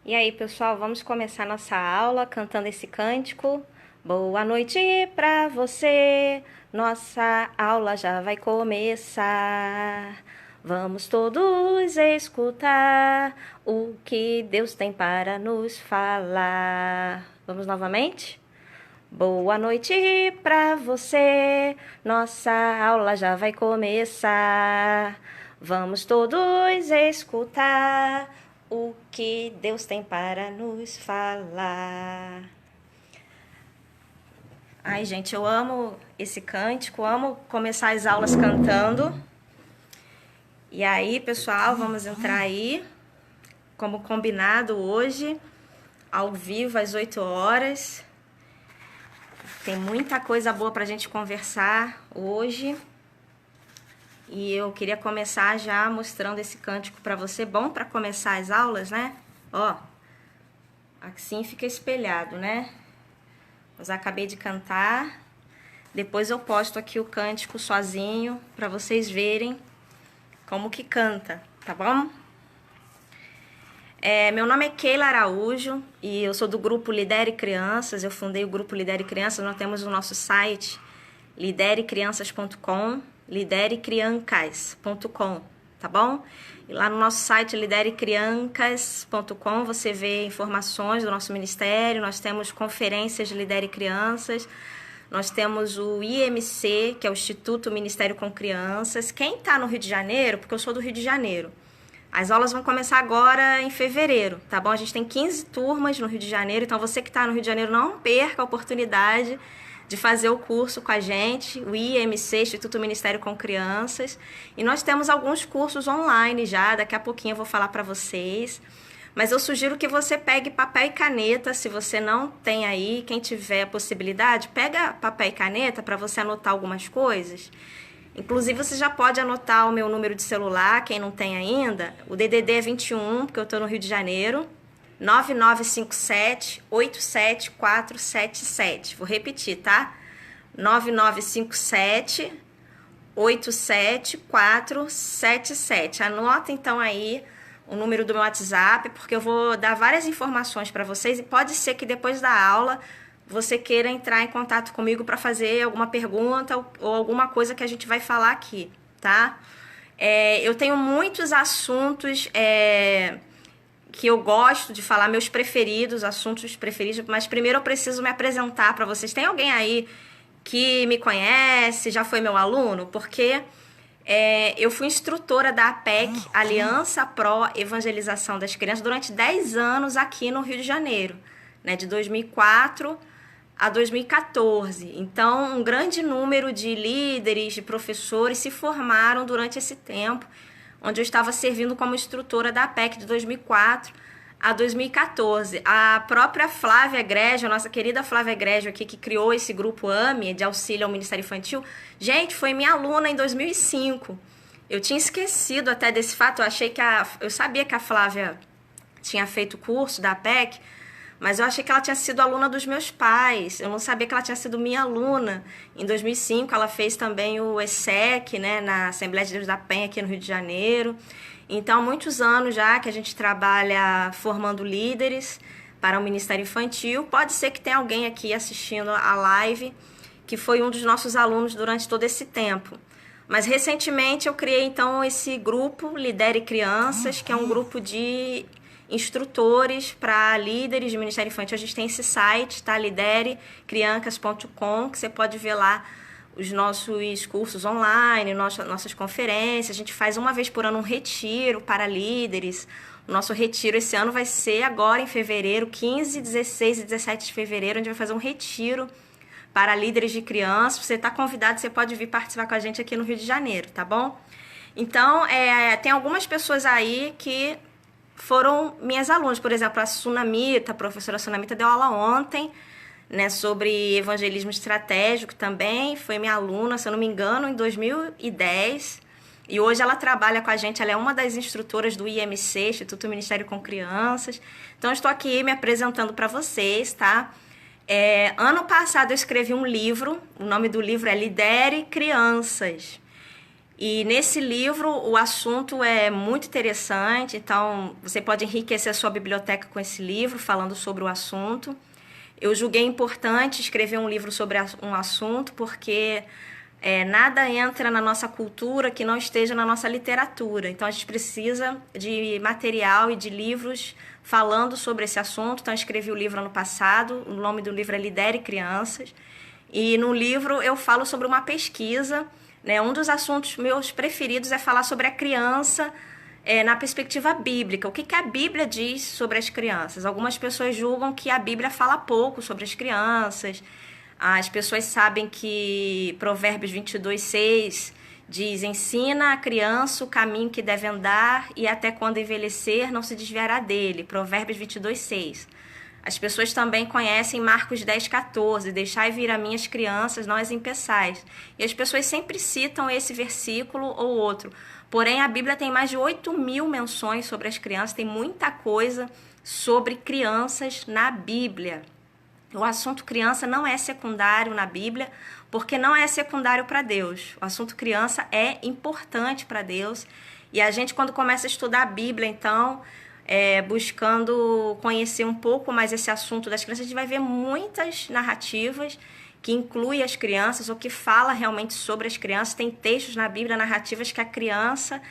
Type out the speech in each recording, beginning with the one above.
E aí, pessoal, vamos começar nossa aula cantando esse cântico. Boa noite pra você, nossa aula já vai começar. Vamos todos escutar o que Deus tem para nos falar. Vamos novamente? Boa noite pra você, nossa aula já vai começar. Vamos todos escutar o que Deus tem para nos falar. Ai, gente, eu amo esse cântico, amo começar as aulas cantando. E aí, pessoal, vamos entrar aí, como combinado hoje, ao vivo às 8 horas. Tem muita coisa boa pra gente conversar hoje. E eu queria começar já mostrando esse cântico pra você. Bom pra começar as aulas, né? Ó, assim fica espelhado, né? Eu já acabei de cantar. Depois eu posto aqui o cântico sozinho pra vocês verem como que canta, tá bom? Meu nome é Keila Araújo e eu sou do grupo Lidere Crianças. Eu fundei o grupo Lidere Crianças. Nós temos o nosso site liderecrianças.com, liderecriancas.com, tá bom? E lá no nosso site liderecriancas.com você vê informações do nosso ministério. Nós temos conferências de Lidere Crianças. Nós temos o IMC, que é o Instituto Ministério com Crianças. Quem está no Rio de Janeiro, porque eu sou do Rio de Janeiro, as aulas vão começar agora em fevereiro, tá bom? A gente tem 15 turmas no Rio de Janeiro, então você que está no Rio de Janeiro não perca a oportunidade de fazer o curso com a gente, o IMC, Instituto Ministério com Crianças. E nós temos alguns cursos online já, daqui a pouquinho eu vou falar para vocês. Mas eu sugiro que você pegue papel e caneta, se você não tem aí, quem tiver a possibilidade, pega papel e caneta para você anotar algumas coisas. Inclusive, você já pode anotar o meu número de celular, quem não tem ainda. O DDD é 21, porque eu estou no Rio de Janeiro. 9957-87477. Vou repetir, tá? 9957-87477. Anota, então, aí o número do meu WhatsApp, porque eu vou dar várias informações para vocês. E pode ser que depois da aula você queira entrar em contato comigo para fazer alguma pergunta ou alguma coisa que a gente vai falar aqui, tá? Eu tenho muitos assuntos que eu gosto de falar, meus preferidos, assuntos preferidos, mas primeiro eu preciso me apresentar para vocês. Tem alguém aí que me conhece, já foi meu aluno? Porque eu fui instrutora da APEC, Aliança Pro Evangelização das Crianças, durante 10 anos aqui no Rio de Janeiro, né, de 2004 a 2014. Então, um grande número de líderes, de professores se formaram durante esse tempo, onde eu estava servindo como instrutora da APEC de 2004 a 2014. A própria Flávia Grégio, a nossa querida Flávia Grégio aqui, que criou esse grupo AME, de auxílio ao Ministério Infantil, gente, foi minha aluna em 2005. Eu tinha esquecido até desse fato, eu sabia que a Flávia tinha feito o curso da APEC, mas eu achei que ela tinha sido aluna dos meus pais. Eu não sabia que ela tinha sido minha aluna. Em 2005, ela fez também o ESSEC, né, na Assembleia de Deus da Penha, aqui no Rio de Janeiro. Então, há muitos anos já que a gente trabalha formando líderes para o Ministério Infantil. Pode ser que tenha alguém aqui assistindo a live que foi um dos nossos alunos durante todo esse tempo. Mas, recentemente, eu criei, então, esse grupo Lidere Crianças, que é um grupo de instrutores para líderes de Ministério Infantil. A gente tem esse site, tá? liderecriancas.com, que você pode ver lá os nossos cursos online, nossas conferências. A gente faz uma vez por ano um retiro para líderes. O nosso retiro esse ano vai ser agora em fevereiro, 15, 16 e 17 de fevereiro. A gente vai fazer um retiro para líderes de crianças. Você está convidado, você pode vir participar com a gente aqui no Rio de Janeiro, tá bom? Então, tem algumas pessoas aí que foram minhas alunas. Por exemplo, a Sunamita, a professora Sunamita deu aula ontem, né, sobre evangelismo estratégico também. Foi minha aluna, se eu não me engano, em 2010. E hoje ela trabalha com a gente, ela é uma das instrutoras do IMC, Instituto Ministério com Crianças. Então, eu estou aqui me apresentando para vocês, tá? Ano passado eu escrevi um livro, o nome do livro é Lidere Crianças. E nesse livro o assunto é muito interessante, então você pode enriquecer a sua biblioteca com esse livro, falando sobre o assunto. Eu julguei importante escrever um livro sobre um assunto, porque nada entra na nossa cultura que não esteja na nossa literatura. Então a gente precisa de material e de livros falando sobre esse assunto. Então eu escrevi o livro ano passado, o nome do livro é Lidere Crianças. E no livro eu falo sobre uma pesquisa, né? Um dos assuntos meus preferidos é falar sobre a criança na perspectiva bíblica. O que a Bíblia diz sobre as crianças? Algumas pessoas julgam que a Bíblia fala pouco sobre as crianças. As pessoas sabem que Provérbios 22:6 diz: ensina a criança o caminho que deve andar e até quando envelhecer não se desviará dele. Provérbios 22:6. As pessoas também conhecem Marcos 10:14, deixai vir a minhas crianças, não as impeçais. E as pessoas sempre citam esse versículo ou outro. Porém, a Bíblia tem mais de 8.000 menções sobre as crianças, tem muita coisa sobre crianças na Bíblia. O assunto criança não é secundário na Bíblia, porque não é secundário para Deus. O assunto criança é importante para Deus. E a gente, quando começa a estudar a Bíblia, então, buscando conhecer um pouco mais esse assunto das crianças, a gente vai ver muitas narrativas que incluem as crianças ou que fala realmente sobre as crianças. Tem textos na Bíblia, narrativas que a criança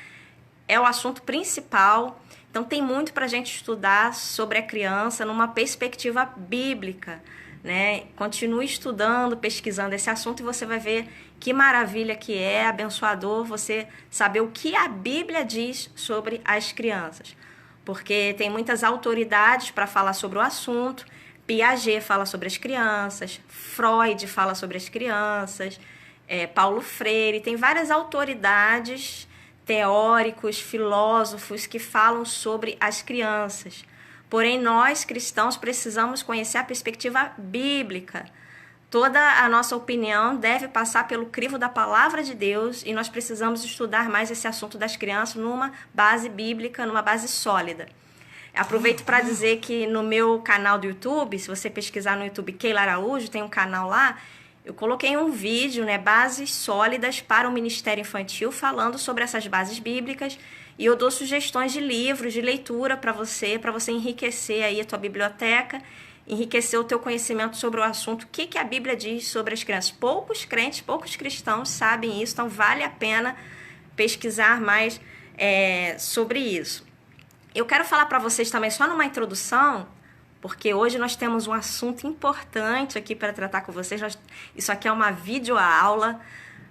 é o assunto principal. Então tem muito para a gente estudar sobre a criança numa perspectiva bíblica, né? Continue estudando, pesquisando esse assunto e você vai ver que maravilha que é abençoador você saber o que a Bíblia diz sobre as crianças. Porque tem muitas autoridades para falar sobre o assunto. Piaget fala sobre as crianças, Freud fala sobre as crianças, Paulo Freire, tem várias autoridades, teóricos, filósofos que falam sobre as crianças. Porém, nós cristãos precisamos conhecer a perspectiva bíblica. Toda a nossa opinião deve passar pelo crivo da palavra de Deus e nós precisamos estudar mais esse assunto das crianças numa base bíblica, numa base sólida. Aproveito para dizer que no meu canal do YouTube, se você pesquisar no YouTube Keila Araújo, tem um canal lá, eu coloquei um vídeo, né, bases sólidas para o Ministério Infantil, falando sobre essas bases bíblicas, e eu dou sugestões de livros, de leitura para você enriquecer aí a tua biblioteca, enriquecer o teu conhecimento sobre o assunto, o que a Bíblia diz sobre as crianças. Poucos crentes, poucos cristãos sabem isso, então vale a pena pesquisar mais sobre isso. Eu quero falar para vocês também, só numa introdução, porque hoje nós temos um assunto importante aqui para tratar com vocês. Isso aqui é uma videoaula,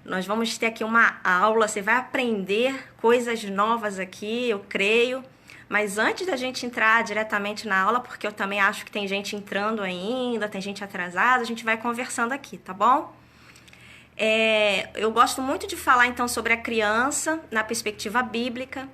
nós vamos ter aqui uma aula, você vai aprender coisas novas aqui, eu creio. Mas antes da gente entrar diretamente na aula, porque eu também acho que tem gente entrando ainda, tem gente atrasada, a gente vai conversando aqui, tá bom? Eu gosto muito de falar então sobre a criança na perspectiva bíblica.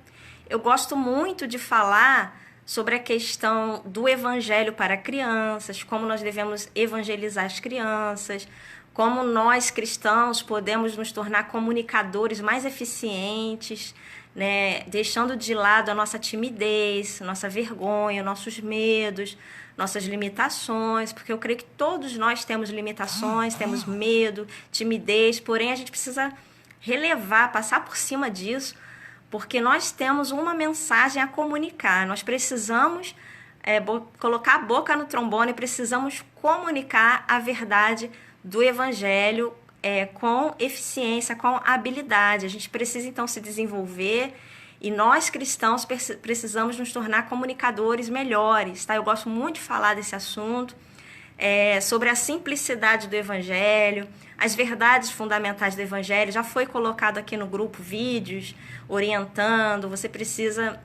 Eu gosto muito de falar sobre a questão do evangelho para crianças, como nós devemos evangelizar as crianças, como nós cristãos podemos nos tornar comunicadores mais eficientes, né? Deixando de lado a nossa timidez, nossa vergonha, nossos medos, nossas limitações, porque eu creio que todos nós temos limitações, temos medo, timidez, porém a gente precisa relevar, passar por cima disso, porque nós temos uma mensagem a comunicar. Nós precisamos colocar a boca no trombone, precisamos comunicar a verdade do Evangelho com eficiência, com habilidade. A gente precisa, então, se desenvolver e nós, cristãos, precisamos nos tornar comunicadores melhores. Tá? Eu gosto muito de falar desse assunto, sobre a simplicidade do Evangelho, as verdades fundamentais do Evangelho. Já foi colocado aqui no grupo vídeos orientando, você precisa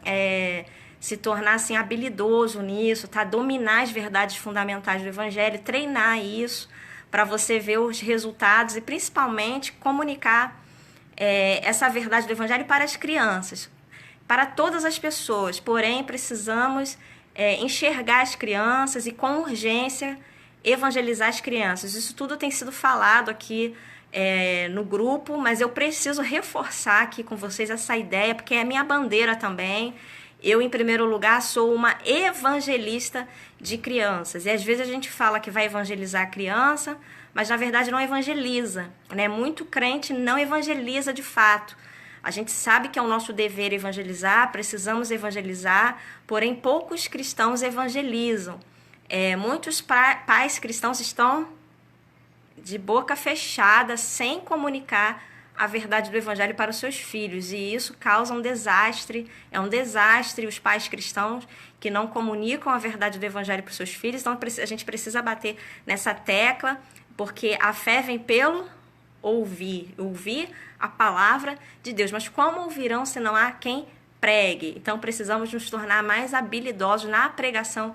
se tornar assim, habilidoso nisso, tá? Dominar as verdades fundamentais do Evangelho, treinar isso para você ver os resultados e principalmente comunicar essa verdade do Evangelho para as crianças, para todas as pessoas. Porém, precisamos enxergar as crianças e com urgência evangelizar as crianças. Isso tudo tem sido falado aqui no grupo, mas eu preciso reforçar aqui com vocês essa ideia, porque é a minha bandeira também. Eu, em primeiro lugar, sou uma evangelista de crianças. E às vezes a gente fala que vai evangelizar a criança, mas na verdade não evangeliza, né? Muito crente não evangeliza de fato. A gente sabe que é o nosso dever evangelizar, precisamos evangelizar, porém poucos cristãos evangelizam. Muitos pais cristãos estão de boca fechada, sem comunicar a verdade do evangelho para os seus filhos, e isso causa um desastre. É um desastre os pais cristãos que não comunicam a verdade do evangelho para os seus filhos. Então a gente precisa bater nessa tecla, porque a fé vem pelo ouvir a palavra de Deus. Mas como ouvirão se não há quem pregue? Então precisamos nos tornar mais habilidosos na pregação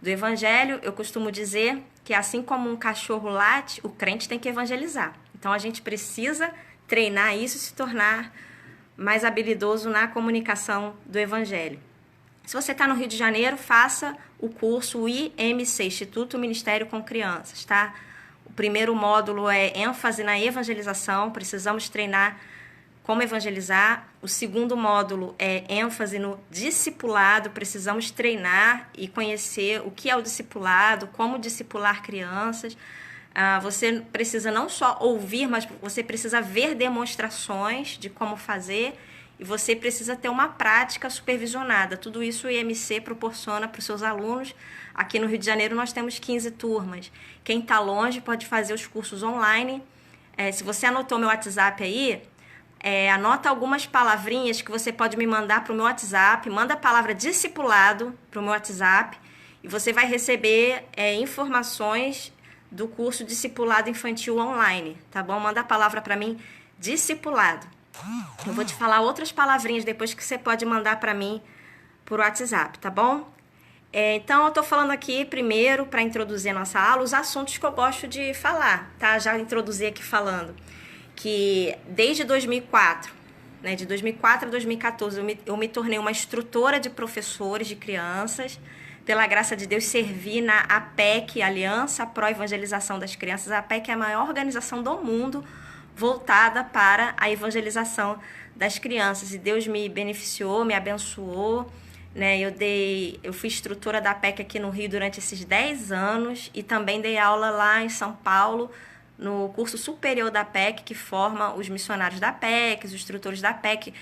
do evangelho. Eu costumo dizer que assim como um cachorro late, o crente tem que evangelizar. Então a gente precisa treinar isso e se tornar mais habilidoso na comunicação do evangelho. Se você está no Rio de Janeiro, faça o curso o IMC, Instituto Ministério com Crianças, tá? O primeiro módulo é ênfase na evangelização, precisamos treinar como evangelizar. O segundo módulo é ênfase no discipulado, precisamos treinar e conhecer o que é o discipulado, como discipular crianças. Você precisa não só ouvir, mas você precisa ver demonstrações de como fazer, e você precisa ter uma prática supervisionada. Tudo isso o IMC proporciona para os seus alunos. Aqui no Rio de Janeiro nós temos 15 turmas. Quem está longe pode fazer os cursos online. Se você anotou meu WhatsApp aí, anota algumas palavrinhas que você pode me mandar para o meu WhatsApp. Manda a palavra discipulado para o meu WhatsApp e você vai receber informações do curso Discipulado Infantil Online, tá bom? Manda a palavra para mim, discipulado. Eu vou te falar outras palavrinhas depois que você pode mandar para mim por WhatsApp, tá bom? Então, eu tô falando aqui primeiro, para introduzir a nossa aula, os assuntos que eu gosto de falar, tá? Já introduzi aqui falando que desde 2004, né, de 2004 a 2014, eu me tornei uma instrutora de professores de crianças. Pela graça de Deus, servi na APEC, Aliança Pro Evangelização das Crianças. A APEC é a maior organização do mundo voltada para a evangelização das crianças. E Deus me beneficiou, me abençoou, né? Eu fui instrutora da APEC aqui no Rio durante esses 10 anos e também dei aula lá em São Paulo, no curso superior da APEC, que forma os missionários da APEC, os instrutores da APEC.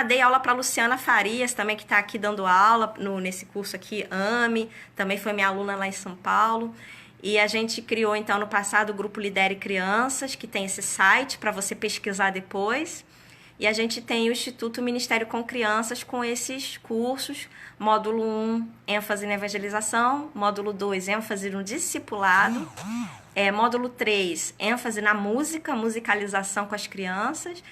Dei aula para a Luciana Farias, também, que está aqui dando aula nesse curso aqui, AME, também foi minha aluna lá em São Paulo. E a gente criou, então, no passado, o Grupo Lidere Crianças, que tem esse site para você pesquisar depois. E a gente tem o Instituto Ministério com Crianças com esses cursos. Módulo 1, ênfase na evangelização. Módulo 2, ênfase no discipulado. Módulo 3, ênfase na música, musicalização com as crianças.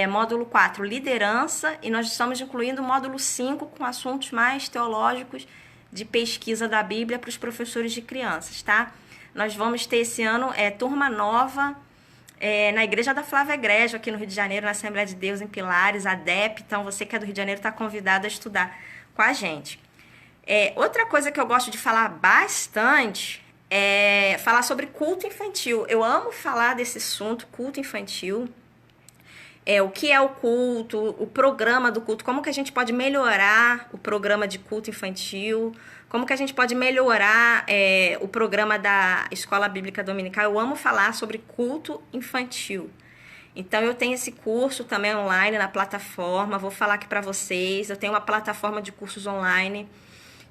Módulo 4, liderança. E nós estamos incluindo o módulo 5 com assuntos mais teológicos de pesquisa da Bíblia para os professores de crianças, tá? Nós vamos ter esse ano turma nova na Igreja da Flávia Egrejo, aqui no Rio de Janeiro, na Assembleia de Deus, em Pilares, a DEP. Então, você que é do Rio de Janeiro está convidado a estudar com a gente. Outra coisa que eu gosto de falar bastante é falar sobre culto infantil. Eu amo falar desse assunto, culto infantil. O que é o culto, o programa do culto, como que a gente pode melhorar o programa de culto infantil, como que a gente pode melhorar o programa da Escola Bíblica Dominical. Eu amo falar sobre culto infantil. Então, eu tenho esse curso também online na plataforma, vou falar aqui para vocês. Eu tenho uma plataforma de cursos online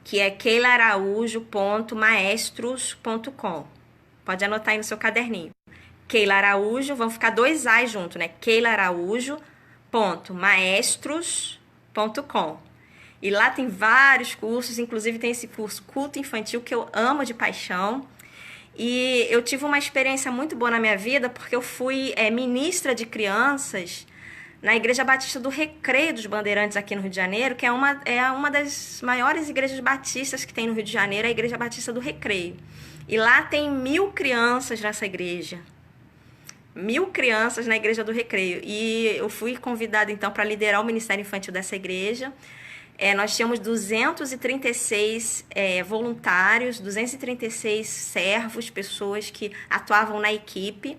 que é keilaraújo.maestros.com. Pode anotar aí no seu caderninho. Keila Araújo, vão ficar 2 A's junto, né? keilaraújo.maestros.com. E lá tem vários cursos, inclusive tem esse curso Culto Infantil, que eu amo de paixão. E eu tive uma experiência muito boa na minha vida, porque eu fui ministra de crianças na Igreja Batista do Recreio dos Bandeirantes, aqui no Rio de Janeiro, que é uma das maiores igrejas batistas que tem no Rio de Janeiro, a Igreja Batista do Recreio. E lá tem 1.000 crianças nessa igreja. 1.000 crianças na Igreja do Recreio. E eu fui convidada, então, para liderar o Ministério Infantil dessa igreja. Nós tínhamos 236 voluntários, 236 servos, pessoas que atuavam na equipe.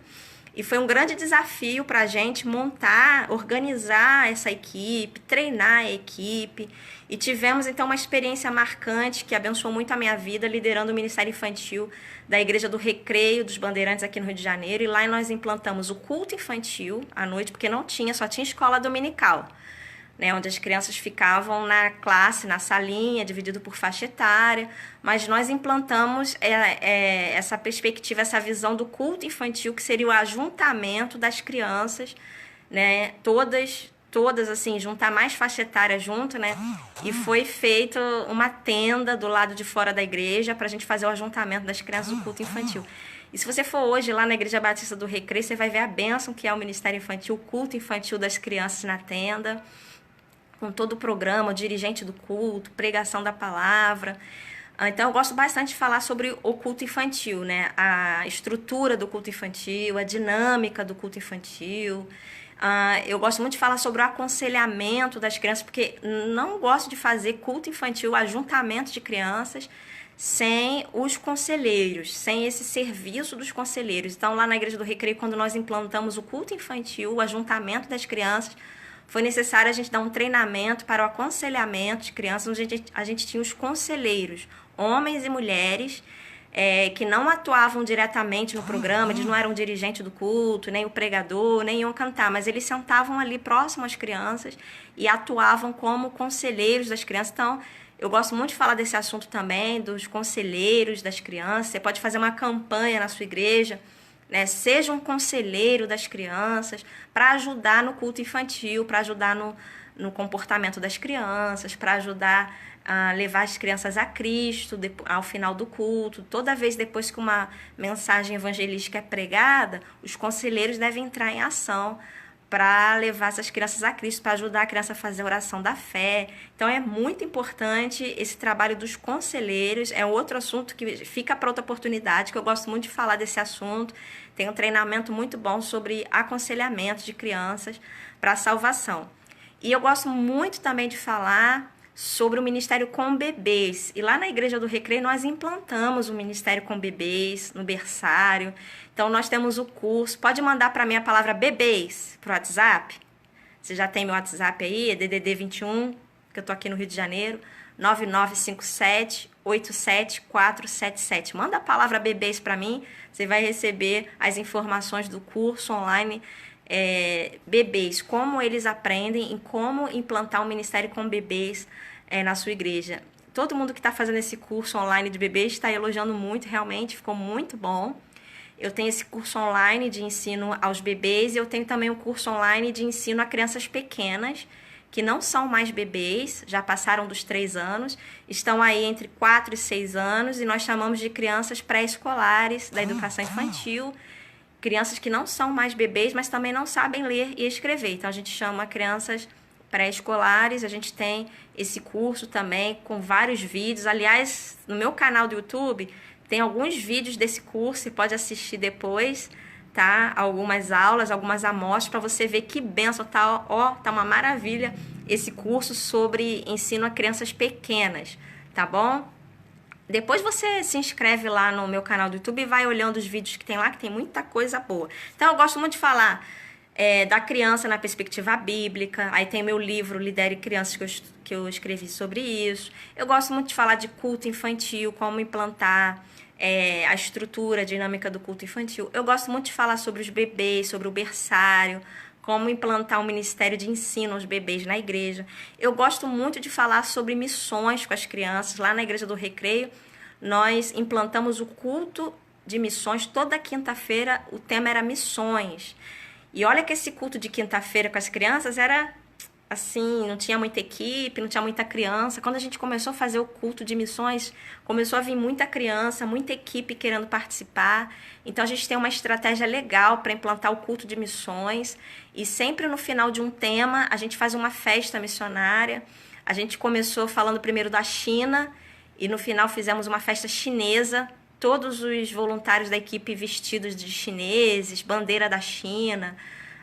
E foi um grande desafio para a gente montar, organizar essa equipe, treinar a equipe. E tivemos então uma experiência marcante que abençoou muito a minha vida, liderando o Ministério Infantil da Igreja do Recreio dos Bandeirantes aqui no Rio de Janeiro. E lá nós implantamos o culto infantil à noite, porque não tinha, só tinha escola dominical, né, onde as crianças ficavam na classe, na salinha, dividido por faixa etária. Mas nós implantamos essa perspectiva, essa visão do culto infantil, que seria o ajuntamento das crianças, né, todas assim, juntar mais faixa etária junto, né? E foi feita uma tenda do lado de fora da igreja para a gente fazer o ajuntamento das crianças do culto infantil. E se você for hoje lá na Igreja Batista do Recreio, você vai ver a bênção que é o Ministério Infantil, o culto infantil das crianças na tenda, com todo o programa, o dirigente do culto, pregação da palavra. Então, eu gosto bastante de falar sobre o culto infantil, né? A estrutura do culto infantil, a dinâmica do culto infantil. Eu gosto muito de falar sobre o aconselhamento das crianças, porque não gosto de fazer culto infantil, ajuntamento de crianças, sem os conselheiros, sem esse serviço dos conselheiros. Então, lá na Igreja do Recreio, quando nós implantamos o culto infantil, o ajuntamento das crianças, foi necessário a gente dar um treinamento para o aconselhamento de crianças, onde a gente tinha os conselheiros, homens e mulheres, que não atuavam diretamente no programa, eles não eram dirigente do culto, nem o pregador, nem iam cantar, mas eles sentavam ali próximo às crianças e atuavam como conselheiros das crianças. Então, eu gosto muito de falar desse assunto também, dos conselheiros das crianças. Você pode fazer uma campanha na sua igreja, né? Seja um conselheiro das crianças, para ajudar no culto infantil, para ajudar no comportamento das crianças, para ajudar a levar as crianças a Cristo ao final do culto. Toda vez depois que uma mensagem evangelística é pregada, os conselheiros devem entrar em ação para levar essas crianças a Cristo, para ajudar a criança a fazer a oração da fé. Então é muito importante esse trabalho dos conselheiros. É outro assunto que fica para outra oportunidade, que eu gosto muito de falar desse assunto. Tem um treinamento muito bom sobre aconselhamento de crianças para a salvação. E eu gosto muito também de falar sobre o Ministério com Bebês. E lá na Igreja do Recreio nós implantamos o Ministério com Bebês, no berçário. Então nós temos o curso. Pode mandar para mim a palavra bebês para o WhatsApp? Você já tem meu WhatsApp aí, é DDD 21, que eu estou aqui no Rio de Janeiro, 995787477. Manda a palavra bebês para mim, você vai receber as informações do curso online bebês, como eles aprendem e como implantar um ministério com bebês na sua igreja. Todo mundo que está fazendo esse curso online de bebês está elogiando muito, realmente ficou muito bom. Eu tenho esse curso online de ensino aos bebês e eu tenho também o curso online de ensino a crianças pequenas, que não são mais bebês, já passaram dos 3 anos, estão aí entre 4 e 6 anos, e nós chamamos de crianças pré-escolares da educação infantil, crianças que não são mais bebês, mas também não sabem ler e escrever. Então, a gente chama crianças pré-escolares. A gente tem esse curso também com vários vídeos. Aliás, no meu canal do YouTube tem alguns vídeos desse curso, você pode assistir depois, tá? Algumas aulas, algumas amostras, para você ver que bênção, tá? Ó, tá uma maravilha esse curso sobre ensino a crianças pequenas, tá bom? Depois você se inscreve lá no meu canal do YouTube e vai olhando os vídeos que tem lá, que tem muita coisa boa. Então, eu gosto muito de falar da criança na perspectiva bíblica. Aí tem meu livro Lidere Crianças, que eu escrevi sobre isso. Eu gosto muito de falar de culto infantil, como implantar a estrutura, a dinâmica do culto infantil. Eu gosto muito de falar sobre os bebês, sobre o berçário, como implantar um ministério de ensino aos bebês na igreja. Eu gosto muito de falar sobre missões com as crianças. Lá na Igreja do Recreio, nós implantamos o culto de missões. Toda quinta-feira o tema era missões. E olha que esse culto de quinta-feira com as crianças era assim, não tinha muita equipe, não tinha muita criança. Quando a gente começou a fazer o culto de missões, começou a vir muita criança, muita equipe querendo participar. Então a gente tem uma estratégia legal para implantar o culto de missões. E sempre no final de um tema, a gente faz uma festa missionária. A gente começou falando primeiro da China e no final fizemos uma festa chinesa. Todos os voluntários da equipe vestidos de chineses, bandeira da China.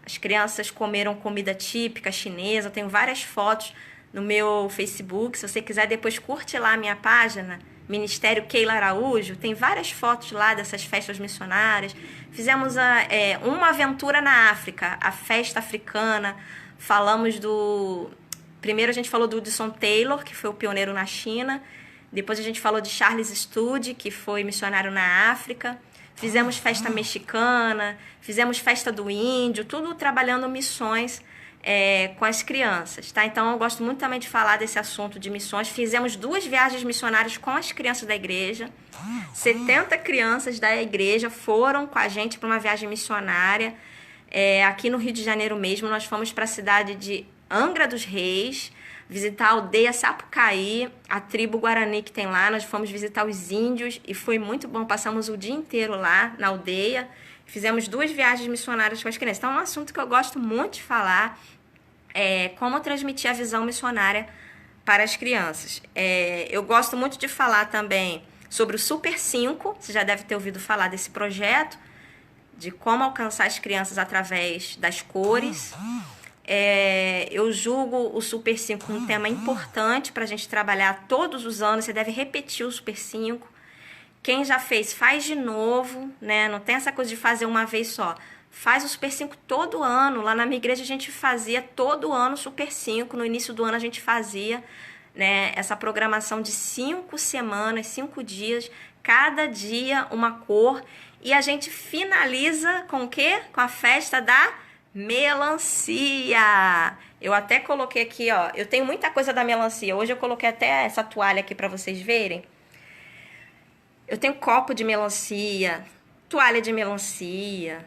As crianças comeram comida típica chinesa. Eu tenho várias fotos no meu Facebook. Se você quiser, depois curte lá a minha página, Ministério Keila Araújo. Tem várias fotos lá dessas festas missionárias. Fizemos uma aventura na África, a festa africana. Falamos Primeiro a gente falou do Hudson Taylor, que foi o pioneiro na China. Depois a gente falou de Charles Studi, que foi missionário na África. Fizemos festa mexicana, fizemos festa do índio, tudo trabalhando missões com as crianças, tá? Então eu gosto muito também de falar desse assunto de missões. Fizemos 2 viagens missionárias com as crianças da igreja. 70 crianças da igreja foram com a gente para uma viagem missionária. Aqui no Rio de Janeiro mesmo, nós fomos para a cidade de Angra dos Reis, visitar a aldeia Sapucaí, a tribo Guarani que tem lá. Nós fomos visitar os índios e foi muito bom. Passamos o dia inteiro lá na aldeia. Fizemos 2 viagens missionárias com as crianças. Então é um assunto que eu gosto muito de falar, como transmitir a visão missionária para as crianças. Eu gosto muito de falar também sobre o Super 5. Você já deve ter ouvido falar desse projeto, de como alcançar as crianças através das cores. Eu julgo o Super 5 um tema importante para a gente trabalhar todos os anos. Você deve repetir o Super 5. Quem já fez, faz de novo, né? Não tem essa coisa de fazer uma vez só. Faz o Super 5 todo ano. Lá na minha igreja a gente fazia todo ano o Super 5. No início do ano a gente fazia, né, essa programação de 5 semanas, 5 dias, cada dia uma cor. E a gente finaliza com o quê? Com a festa da melancia. Eu até coloquei aqui, ó. Eu tenho muita coisa da melancia. Hoje eu coloquei até essa toalha aqui para vocês verem. Eu tenho copo de melancia, toalha de melancia,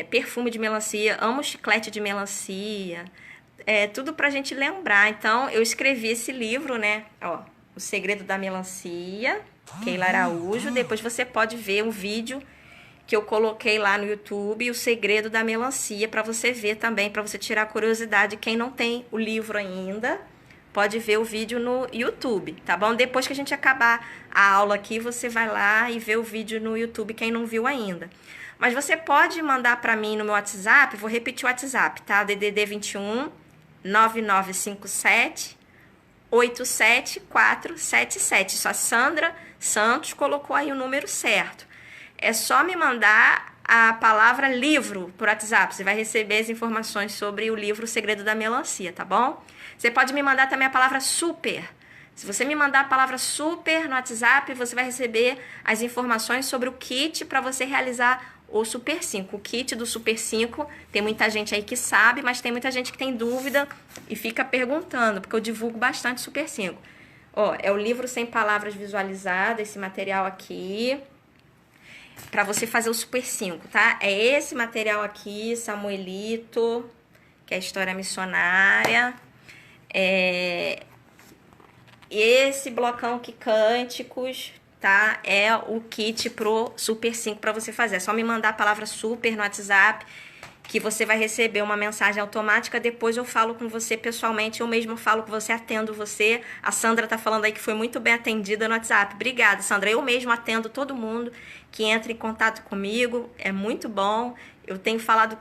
perfume de melancia, amo chiclete de melancia. Tudo pra gente lembrar. Então, eu escrevi esse livro, né? Ó, O Segredo da Melancia, Keila Araújo. Depois você pode ver um vídeo que eu coloquei lá no YouTube, O Segredo da Melancia, para você ver também, para você tirar a curiosidade. Quem não tem o livro ainda, pode ver o vídeo no YouTube, tá bom? Depois que a gente acabar a aula aqui, você vai lá e vê o vídeo no YouTube, quem não viu ainda. Mas você pode mandar para mim no meu WhatsApp, vou repetir o WhatsApp, tá? DDD 21 9957 87477. Isso a Sandra Santos colocou aí o número certo. É só me mandar a palavra livro por WhatsApp. Você vai receber as informações sobre o livro O Segredo da Melancia, tá bom? Você pode me mandar também a palavra super. Se você me mandar a palavra super no WhatsApp, você vai receber as informações sobre o kit para você realizar o Super 5. O kit do Super 5, tem muita gente aí que sabe, mas tem muita gente que tem dúvida e fica perguntando, porque eu divulgo bastante Super 5. Ó, é o livro sem palavras visualizadas, esse material aqui, para você fazer o Super 5, tá? É esse material aqui, Samuelito, que é a história missionária. Esse blocão aqui, cânticos, tá? É o kit pro Super 5 para você fazer. É só me mandar a palavra super no WhatsApp, que você vai receber uma mensagem automática. Depois eu falo com você pessoalmente, eu mesmo falo com você, atendo você. A Sandra tá falando aí que foi muito bem atendida no WhatsApp. Obrigada, Sandra. Eu mesmo atendo todo mundo que entra em contato comigo. É muito bom. Eu tenho falado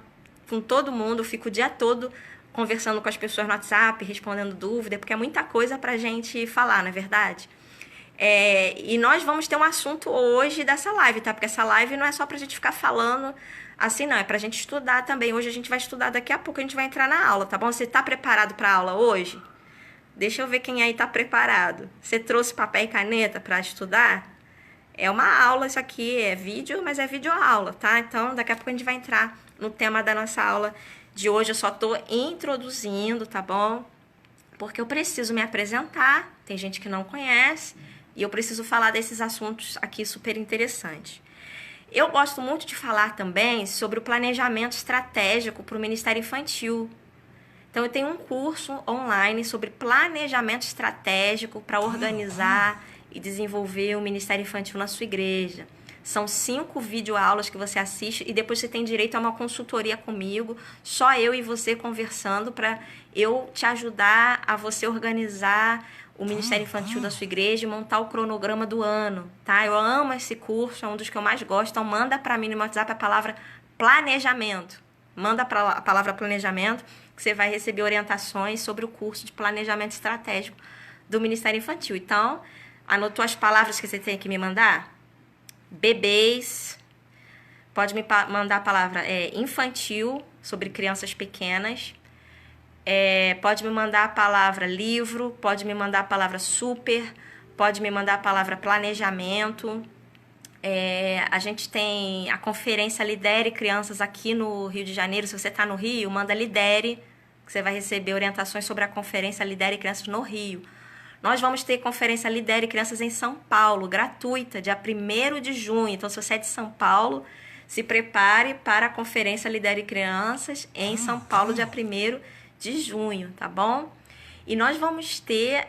com todo mundo, eu fico o dia todo conversando com as pessoas no WhatsApp, respondendo dúvida, porque é muita coisa pra gente falar, não é verdade? E nós vamos ter um assunto hoje dessa live, tá? Porque essa live não é só pra gente ficar falando assim, não. É pra gente estudar também. Hoje a gente vai estudar, daqui a pouco a gente vai entrar na aula, tá bom? Você tá preparado pra aula hoje? Deixa eu ver quem aí tá preparado. Você trouxe papel e caneta pra estudar? É uma aula isso aqui, é vídeo, mas é videoaula, tá? Então, daqui a pouco a gente vai entrar no tema da nossa aula de hoje. Eu só tô introduzindo, tá bom? Porque eu preciso me apresentar, tem gente que não conhece, e eu preciso falar desses assuntos aqui super interessantes. Eu gosto muito de falar também sobre o planejamento estratégico para o Ministério Infantil. Então, eu tenho um curso online sobre planejamento estratégico para organizar e desenvolver o Ministério Infantil na sua igreja. São 5 videoaulas que você assiste e depois você tem direito a uma consultoria comigo, só eu e você conversando, para eu te ajudar a você organizar o Ministério Infantil da sua igreja e montar o cronograma do ano, tá? Eu amo esse curso, é um dos que eu mais gosto. Então, manda para mim no WhatsApp a palavra planejamento. Manda a palavra planejamento, que você vai receber orientações sobre o curso de planejamento estratégico do Ministério Infantil. Então, anotou as palavras que você tem que me mandar? Bebês, pode me mandar a palavra infantil, sobre crianças pequenas, Pode me mandar a palavra livro, pode me mandar a palavra super, pode me mandar a palavra planejamento. A gente tem a conferência Lidere Crianças aqui no Rio de Janeiro. Se você está no Rio, manda Lidere, que você vai receber orientações sobre a conferência Lidere Crianças no Rio. Nós vamos ter conferência Lidere Crianças em São Paulo, gratuita, dia 1º de junho. Então, se você é de São Paulo, se prepare para a conferência Lidere Crianças em São Paulo, dia 1º de junho, tá bom? E nós vamos ter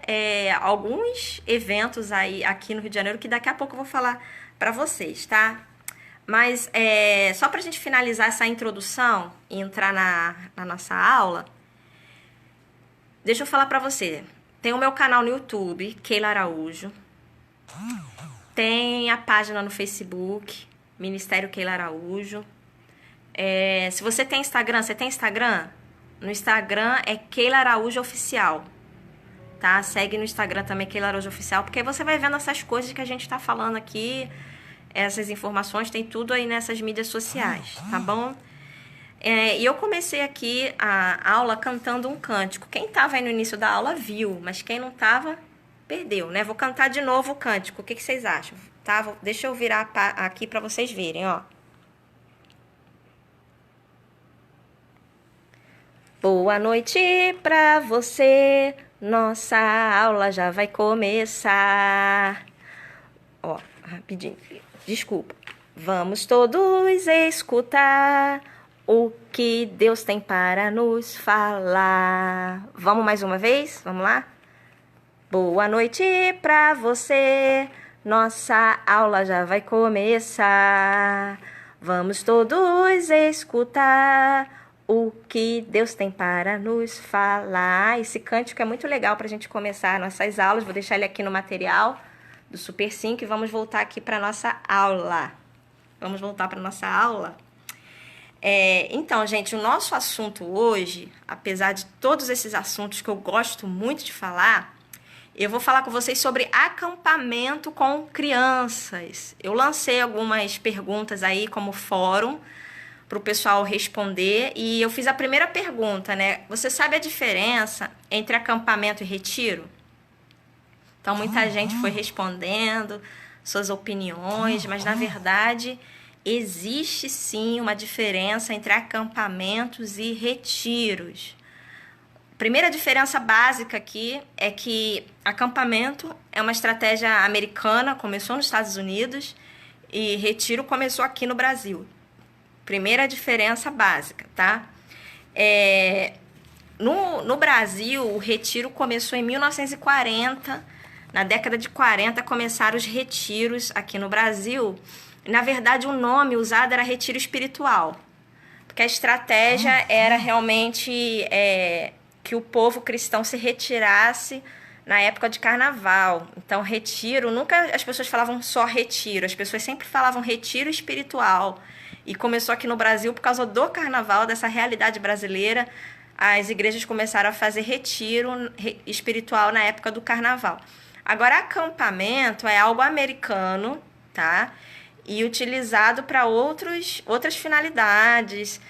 alguns eventos aí aqui no Rio de Janeiro que daqui a pouco eu vou falar para vocês, tá? Mas só para a gente finalizar essa introdução e entrar na nossa aula, deixa eu falar para você. Tem o meu canal no YouTube, Keila Araújo. Tem a página no Facebook, Ministério Keila Araújo. Se você tem Instagram, você tem Instagram? No Instagram é Keila Araújo Oficial. Tá? Segue no Instagram também, Keila Araújo Oficial, porque aí você vai vendo essas coisas que a gente tá falando aqui, essas informações, tem tudo aí nessas mídias sociais, tá bom? E eu comecei aqui a aula cantando um cântico. Quem estava aí no início da aula viu, mas quem não estava, perdeu, né? Vou cantar de novo o cântico. O que vocês acham? Tá? Deixa eu virar aqui para vocês verem, ó. Boa noite para você, nossa aula já vai começar. Ó, rapidinho, desculpa. Vamos todos escutar o que Deus tem para nos falar. Vamos mais uma vez? Vamos lá? Boa noite para você, nossa aula já vai começar. Vamos todos escutar o que Deus tem para nos falar. Esse cântico é muito legal para a gente começar nossas aulas. Vou deixar ele aqui no material do Super 5 e vamos voltar aqui para a nossa aula. Vamos voltar para a nossa aula? Então, gente, o nosso assunto hoje, apesar de todos esses assuntos que eu gosto muito de falar, eu vou falar com vocês sobre acampamento com crianças. Eu lancei algumas perguntas aí como fórum para o pessoal responder e eu fiz a primeira pergunta, né? Você sabe a diferença entre acampamento e retiro? Então, muita gente foi respondendo suas opiniões, mas na verdade existe sim uma diferença entre acampamentos e retiros. Primeira diferença básica aqui é que acampamento é uma estratégia americana, começou nos Estados Unidos, e retiro começou aqui no Brasil. Primeira diferença básica, tá? No Brasil, o retiro começou em 1940. Na década de 40 começaram os retiros aqui no Brasil. Na verdade, o nome usado era retiro espiritual, porque a estratégia era realmente que o povo cristão se retirasse na época de carnaval. Então, retiro, nunca as pessoas falavam só retiro, as pessoas sempre falavam retiro espiritual. E começou aqui no Brasil por causa do carnaval, dessa realidade brasileira. As igrejas começaram a fazer retiro espiritual na época do carnaval. Agora, acampamento é algo americano, tá? E utilizado para outras finalidades.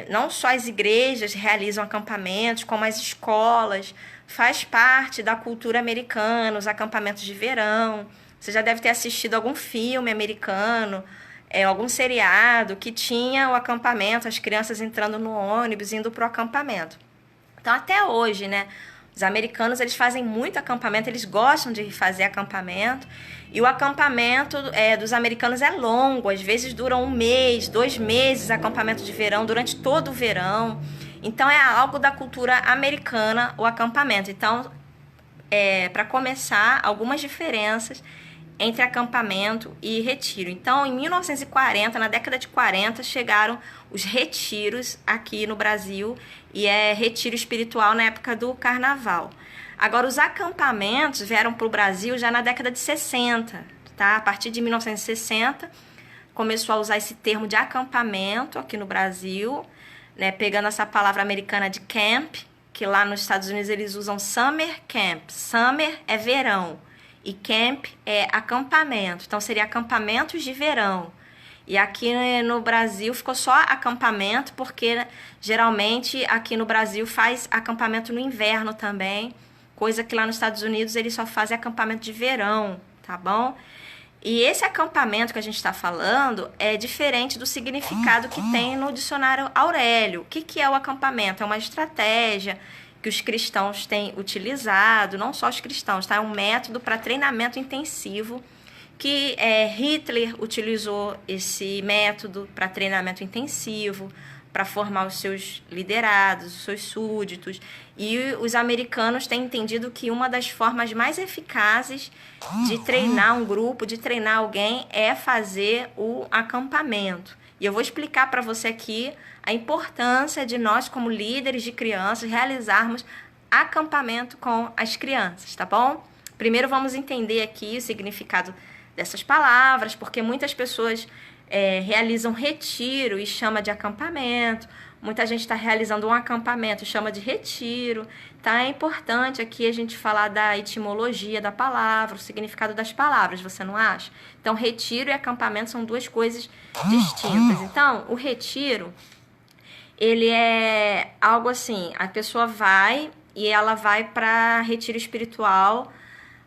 Não só as igrejas realizam acampamentos, como as escolas. Faz parte da cultura americana, os acampamentos de verão. Você já deve ter assistido algum filme americano, algum seriado que tinha o acampamento, as crianças entrando no ônibus, indo para o acampamento. Então, até hoje, né? Os americanos, eles fazem muito acampamento, eles gostam de fazer acampamento. E o acampamento dos americanos é longo, às vezes dura 1 mês, 2 meses, acampamento de verão, durante todo o verão. Então, é algo da cultura americana, o acampamento. Então, para começar, algumas diferenças entre acampamento e retiro. Então, em 1940, na década de 40, chegaram os retiros aqui no Brasil, e retiro espiritual na época do carnaval. Agora, os acampamentos vieram para o Brasil já na década de 60, tá? A partir de 1960, começou a usar esse termo de acampamento aqui no Brasil, né? Pegando essa palavra americana de camp, que lá nos Estados Unidos eles usam summer camp. Summer é verão e camp é acampamento. Então, seria acampamentos de verão. E aqui no Brasil ficou só acampamento, porque geralmente aqui no Brasil faz acampamento no inverno também, coisa que lá nos Estados Unidos eles só fazem acampamento de verão, tá bom? E esse acampamento que a gente está falando é diferente do significado que tem no dicionário Aurélio. O que é o acampamento? É uma estratégia que os cristãos têm utilizado, não só os cristãos, tá? É um método para treinamento intensivo que Hitler utilizou esse método para treinamento intensivo, para formar os seus liderados, os seus súditos. E os americanos têm entendido que uma das formas mais eficazes de treinar um grupo, de treinar alguém, é fazer o acampamento. E eu vou explicar para você aqui a importância de nós, como líderes de crianças, realizarmos acampamento com as crianças, tá bom? Primeiro vamos entender aqui o significado dessas palavras, porque muitas pessoas realizam retiro e chama de acampamento. Muita gente está realizando um acampamento e chama de retiro. Tá? É importante aqui a gente falar da etimologia da palavra, o significado das palavras, você não acha? Então, retiro e acampamento são duas coisas distintas. Então, o retiro, ele é algo assim, a pessoa vai e ela vai para retiro espiritual,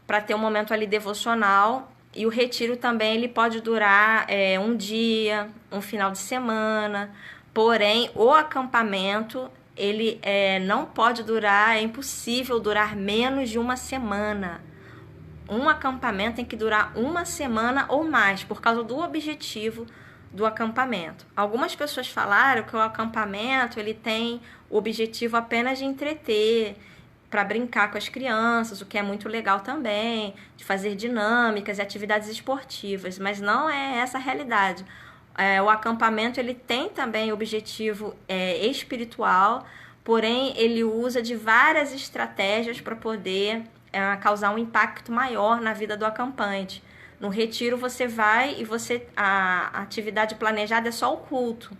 para ter um momento ali devocional. E o retiro também ele pode durar um dia, um final de semana. Porém, o acampamento ele não pode durar, é impossível durar menos de uma semana. Um acampamento tem que durar uma semana ou mais, por causa do objetivo do acampamento. Algumas pessoas falaram que o acampamento ele tem o objetivo apenas de entreter, para brincar com as crianças, o que é muito legal também, de fazer dinâmicas e atividades esportivas, mas não é essa a realidade. O acampamento ele tem também objetivo espiritual, porém ele usa de várias estratégias para poder causar um impacto maior na vida do acampante. No retiro você vai e a atividade planejada é só o culto.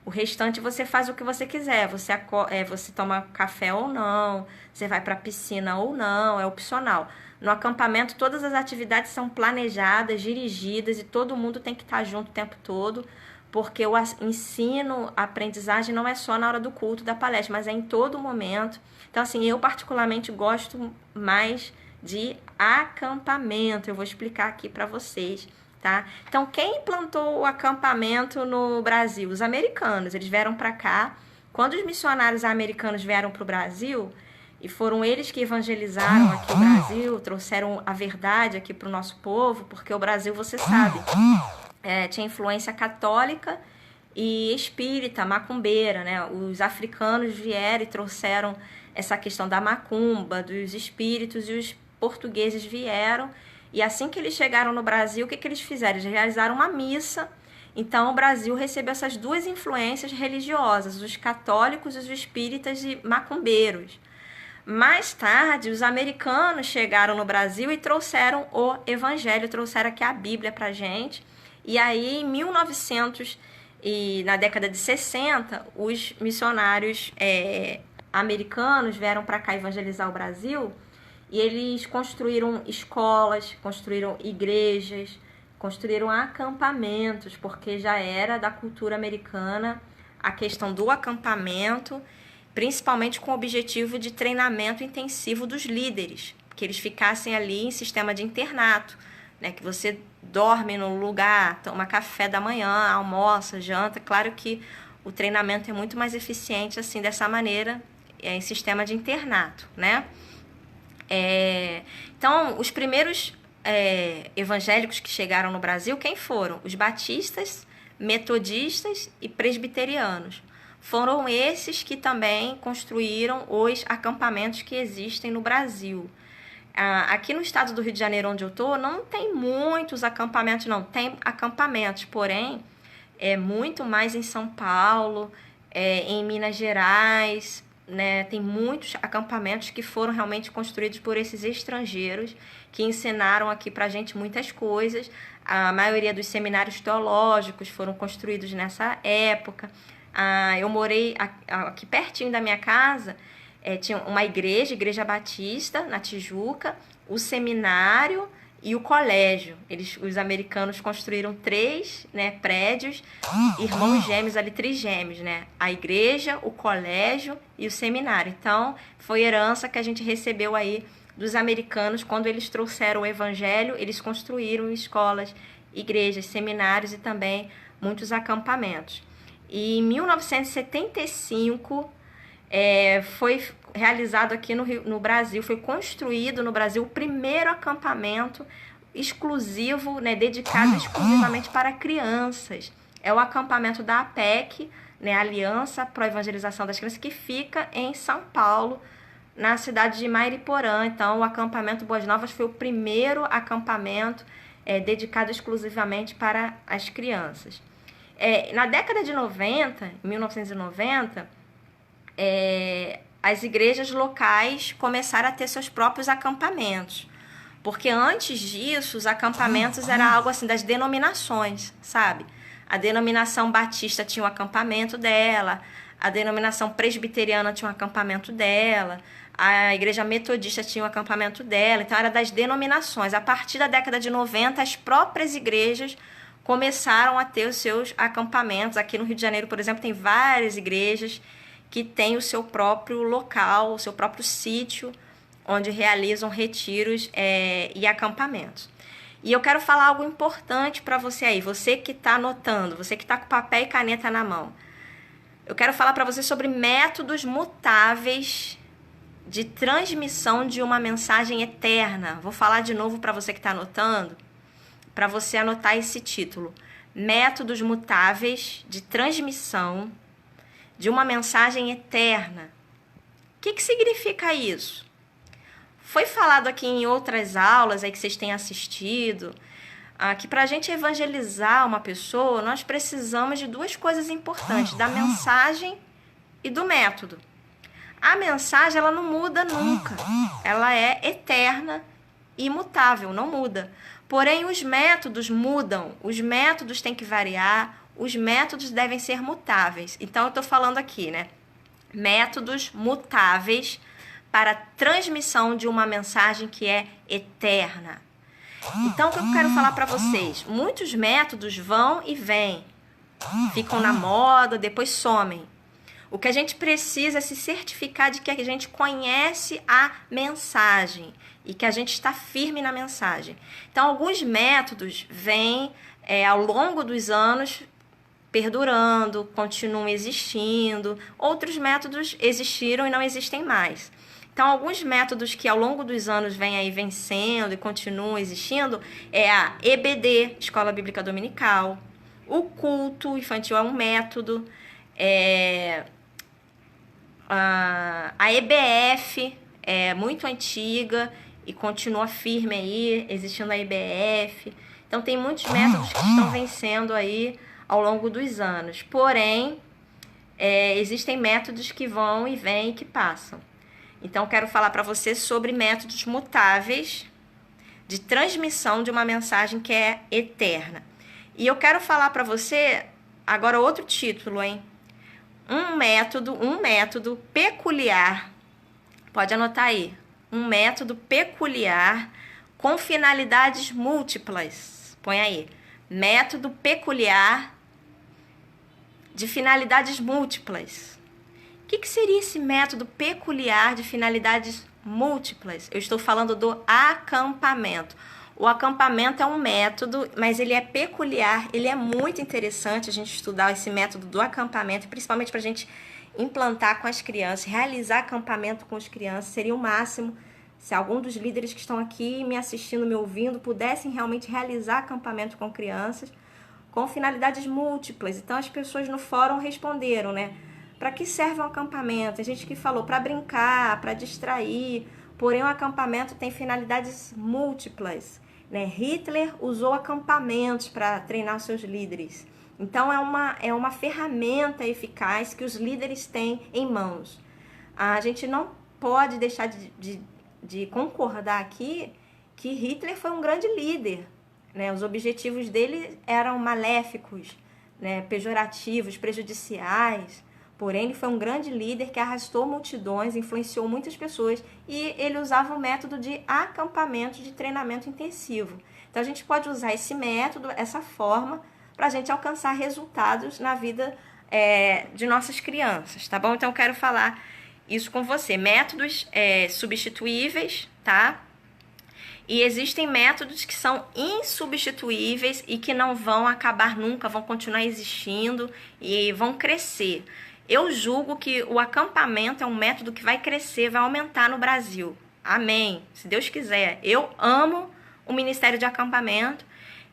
O restante você faz o que você quiser, você toma café ou não, você vai para a piscina ou não, é opcional. No acampamento todas as atividades são planejadas, dirigidas e todo mundo tem que estar junto o tempo todo, porque o ensino, a aprendizagem não é só na hora do culto, da palestra, mas é em todo momento. Então assim, eu particularmente gosto mais de acampamento, eu vou explicar aqui para vocês. Tá? Então, quem implantou o acampamento no Brasil? Os americanos. Eles vieram para cá. Quando os missionários americanos vieram para o Brasil, e foram eles que evangelizaram aqui o Brasil, trouxeram a verdade aqui para o nosso povo, porque o Brasil, você sabe, tinha influência católica e espírita, macumbeira, né? Os africanos vieram e trouxeram essa questão da macumba, dos espíritos, e os portugueses vieram. E assim que eles chegaram no Brasil, o que eles fizeram? Eles realizaram uma missa. Então, o Brasil recebeu essas duas influências religiosas, os católicos, os espíritas e macumbeiros. Mais tarde, os americanos chegaram no Brasil e trouxeram o evangelho, trouxeram aqui a Bíblia pra gente. E aí, em 1900 e na década de 60, os missionários americanos vieram para cá evangelizar o Brasil. E eles construíram escolas, construíram igrejas, construíram acampamentos, porque já era da cultura americana a questão do acampamento, principalmente com o objetivo de treinamento intensivo dos líderes, que eles ficassem ali em sistema de internato, né? Que você dorme no lugar, toma café da manhã, almoça, janta. Claro que o treinamento é muito mais eficiente assim dessa maneira, em sistema de internato, né? Então, os primeiros evangélicos que chegaram no Brasil, quem foram? Os batistas, metodistas e presbiterianos. Foram esses que também construíram os acampamentos que existem no Brasil. Aqui no estado do Rio de Janeiro, onde eu estou, não tem muitos acampamentos, não. Tem acampamentos, porém, é muito mais em São Paulo, em Minas Gerais, né? Tem muitos acampamentos que foram realmente construídos por esses estrangeiros que ensinaram aqui pra gente muitas coisas. A maioria dos seminários teológicos foram construídos nessa época. Eu morei aqui pertinho da minha casa, tinha uma igreja Batista, na Tijuca, o seminário e o colégio. Os americanos construíram 3, né, prédios, irmãos gêmeos ali, trigêmeos, né? A igreja, o colégio e o seminário. Então, foi herança que a gente recebeu aí dos americanos. Quando eles trouxeram o evangelho, eles construíram escolas, igrejas, seminários e também muitos acampamentos. E em 1975 foi realizado aqui no Brasil, foi construído no Brasil o primeiro acampamento exclusivo, né, dedicado exclusivamente para crianças. É o acampamento da APEC, né, Aliança para a Evangelização das Crianças, que fica em São Paulo, na cidade de Mairiporã. Então, o acampamento Boas Novas foi o primeiro acampamento dedicado exclusivamente para as crianças. Na década de 90, em 1990, as igrejas locais começaram a ter seus próprios acampamentos. Porque antes disso, os acampamentos era algo assim das denominações, sabe? A denominação batista tinha um acampamento dela, a denominação presbiteriana tinha um acampamento dela, a igreja metodista tinha um acampamento dela, então era das denominações. A partir da década de 90, as próprias igrejas começaram a ter os seus acampamentos. Aqui no Rio de Janeiro, por exemplo, tem várias igrejas que têm o seu próprio local, o seu próprio sítio, onde realizam retiros e acampamentos. E eu quero falar algo importante para você aí, você que está anotando, você que está com papel e caneta na mão. Eu quero falar para você sobre métodos mutáveis de transmissão de uma mensagem eterna. Vou falar de novo para você que está anotando, para você anotar esse título. Métodos mutáveis de transmissão de uma mensagem eterna. O que significa isso? Foi falado aqui em outras aulas aí que vocês têm assistido, que para a gente evangelizar uma pessoa, nós precisamos de 2 coisas importantes, da mensagem e do método. A mensagem, ela não muda nunca, ela é eterna e imutável, não muda. Porém, os métodos mudam, os métodos têm que variar, os métodos devem ser mutáveis. Então, eu estou falando aqui, né? Métodos mutáveis para a transmissão de uma mensagem que é eterna. Então, o que eu quero falar para vocês? Muitos métodos vão e vêm, ficam na moda, depois somem. O que a gente precisa é se certificar de que a gente conhece a mensagem e que a gente está firme na mensagem. Então, alguns métodos vêm ao longo dos anos perdurando, continuam existindo. Outros métodos existiram e não existem mais. Então, alguns métodos que ao longo dos anos vêm aí vencendo e continuam existindo é a EBD, Escola Bíblica Dominical. O culto infantil é um método. A EBF é muito antiga e continua firme aí, existindo a EBF. Então, tem muitos métodos que estão vencendo aí ao longo dos anos. Porém, existem métodos que vão e vêm e que passam. Então, quero falar para você sobre métodos mutáveis de transmissão de uma mensagem que é eterna. E eu quero falar para você agora outro título, hein? Um método peculiar. Pode anotar aí. Um método peculiar com finalidades múltiplas. Põe aí. Método peculiar de finalidades múltiplas. O que seria esse método peculiar de finalidades múltiplas? Eu estou falando do acampamento. O acampamento é um método, mas ele é peculiar, ele é muito interessante a gente estudar esse método do acampamento, principalmente para a gente implantar com as crianças, realizar acampamento com as crianças. Seria o máximo se algum dos líderes que estão aqui me assistindo, me ouvindo, pudessem realmente realizar acampamento com crianças com finalidades múltiplas. Então, as pessoas no fórum responderam, né? Para que serve um acampamento? Tem gente que falou para brincar, para distrair, porém o acampamento tem finalidades múltiplas, né? Hitler usou acampamentos para treinar seus líderes. Então é uma ferramenta eficaz que os líderes têm em mãos. A gente não pode deixar de concordar aqui que Hitler foi um grande líder, né? Os objetivos dele eram maléficos, né? Pejorativos, prejudiciais. Porém, ele foi um grande líder que arrastou multidões, influenciou muitas pessoas e ele usava o método de acampamento de treinamento intensivo. Então, a gente pode usar esse método, essa forma, para a gente alcançar resultados na vida de nossas crianças, tá bom? Então, eu quero falar isso com você. Métodos substituíveis, tá? E existem métodos que são insubstituíveis e que não vão acabar nunca, vão continuar existindo e vão crescer. Eu julgo que o acampamento é um método que vai crescer, vai aumentar no Brasil. Amém. Se Deus quiser. Eu amo o Ministério de Acampamento.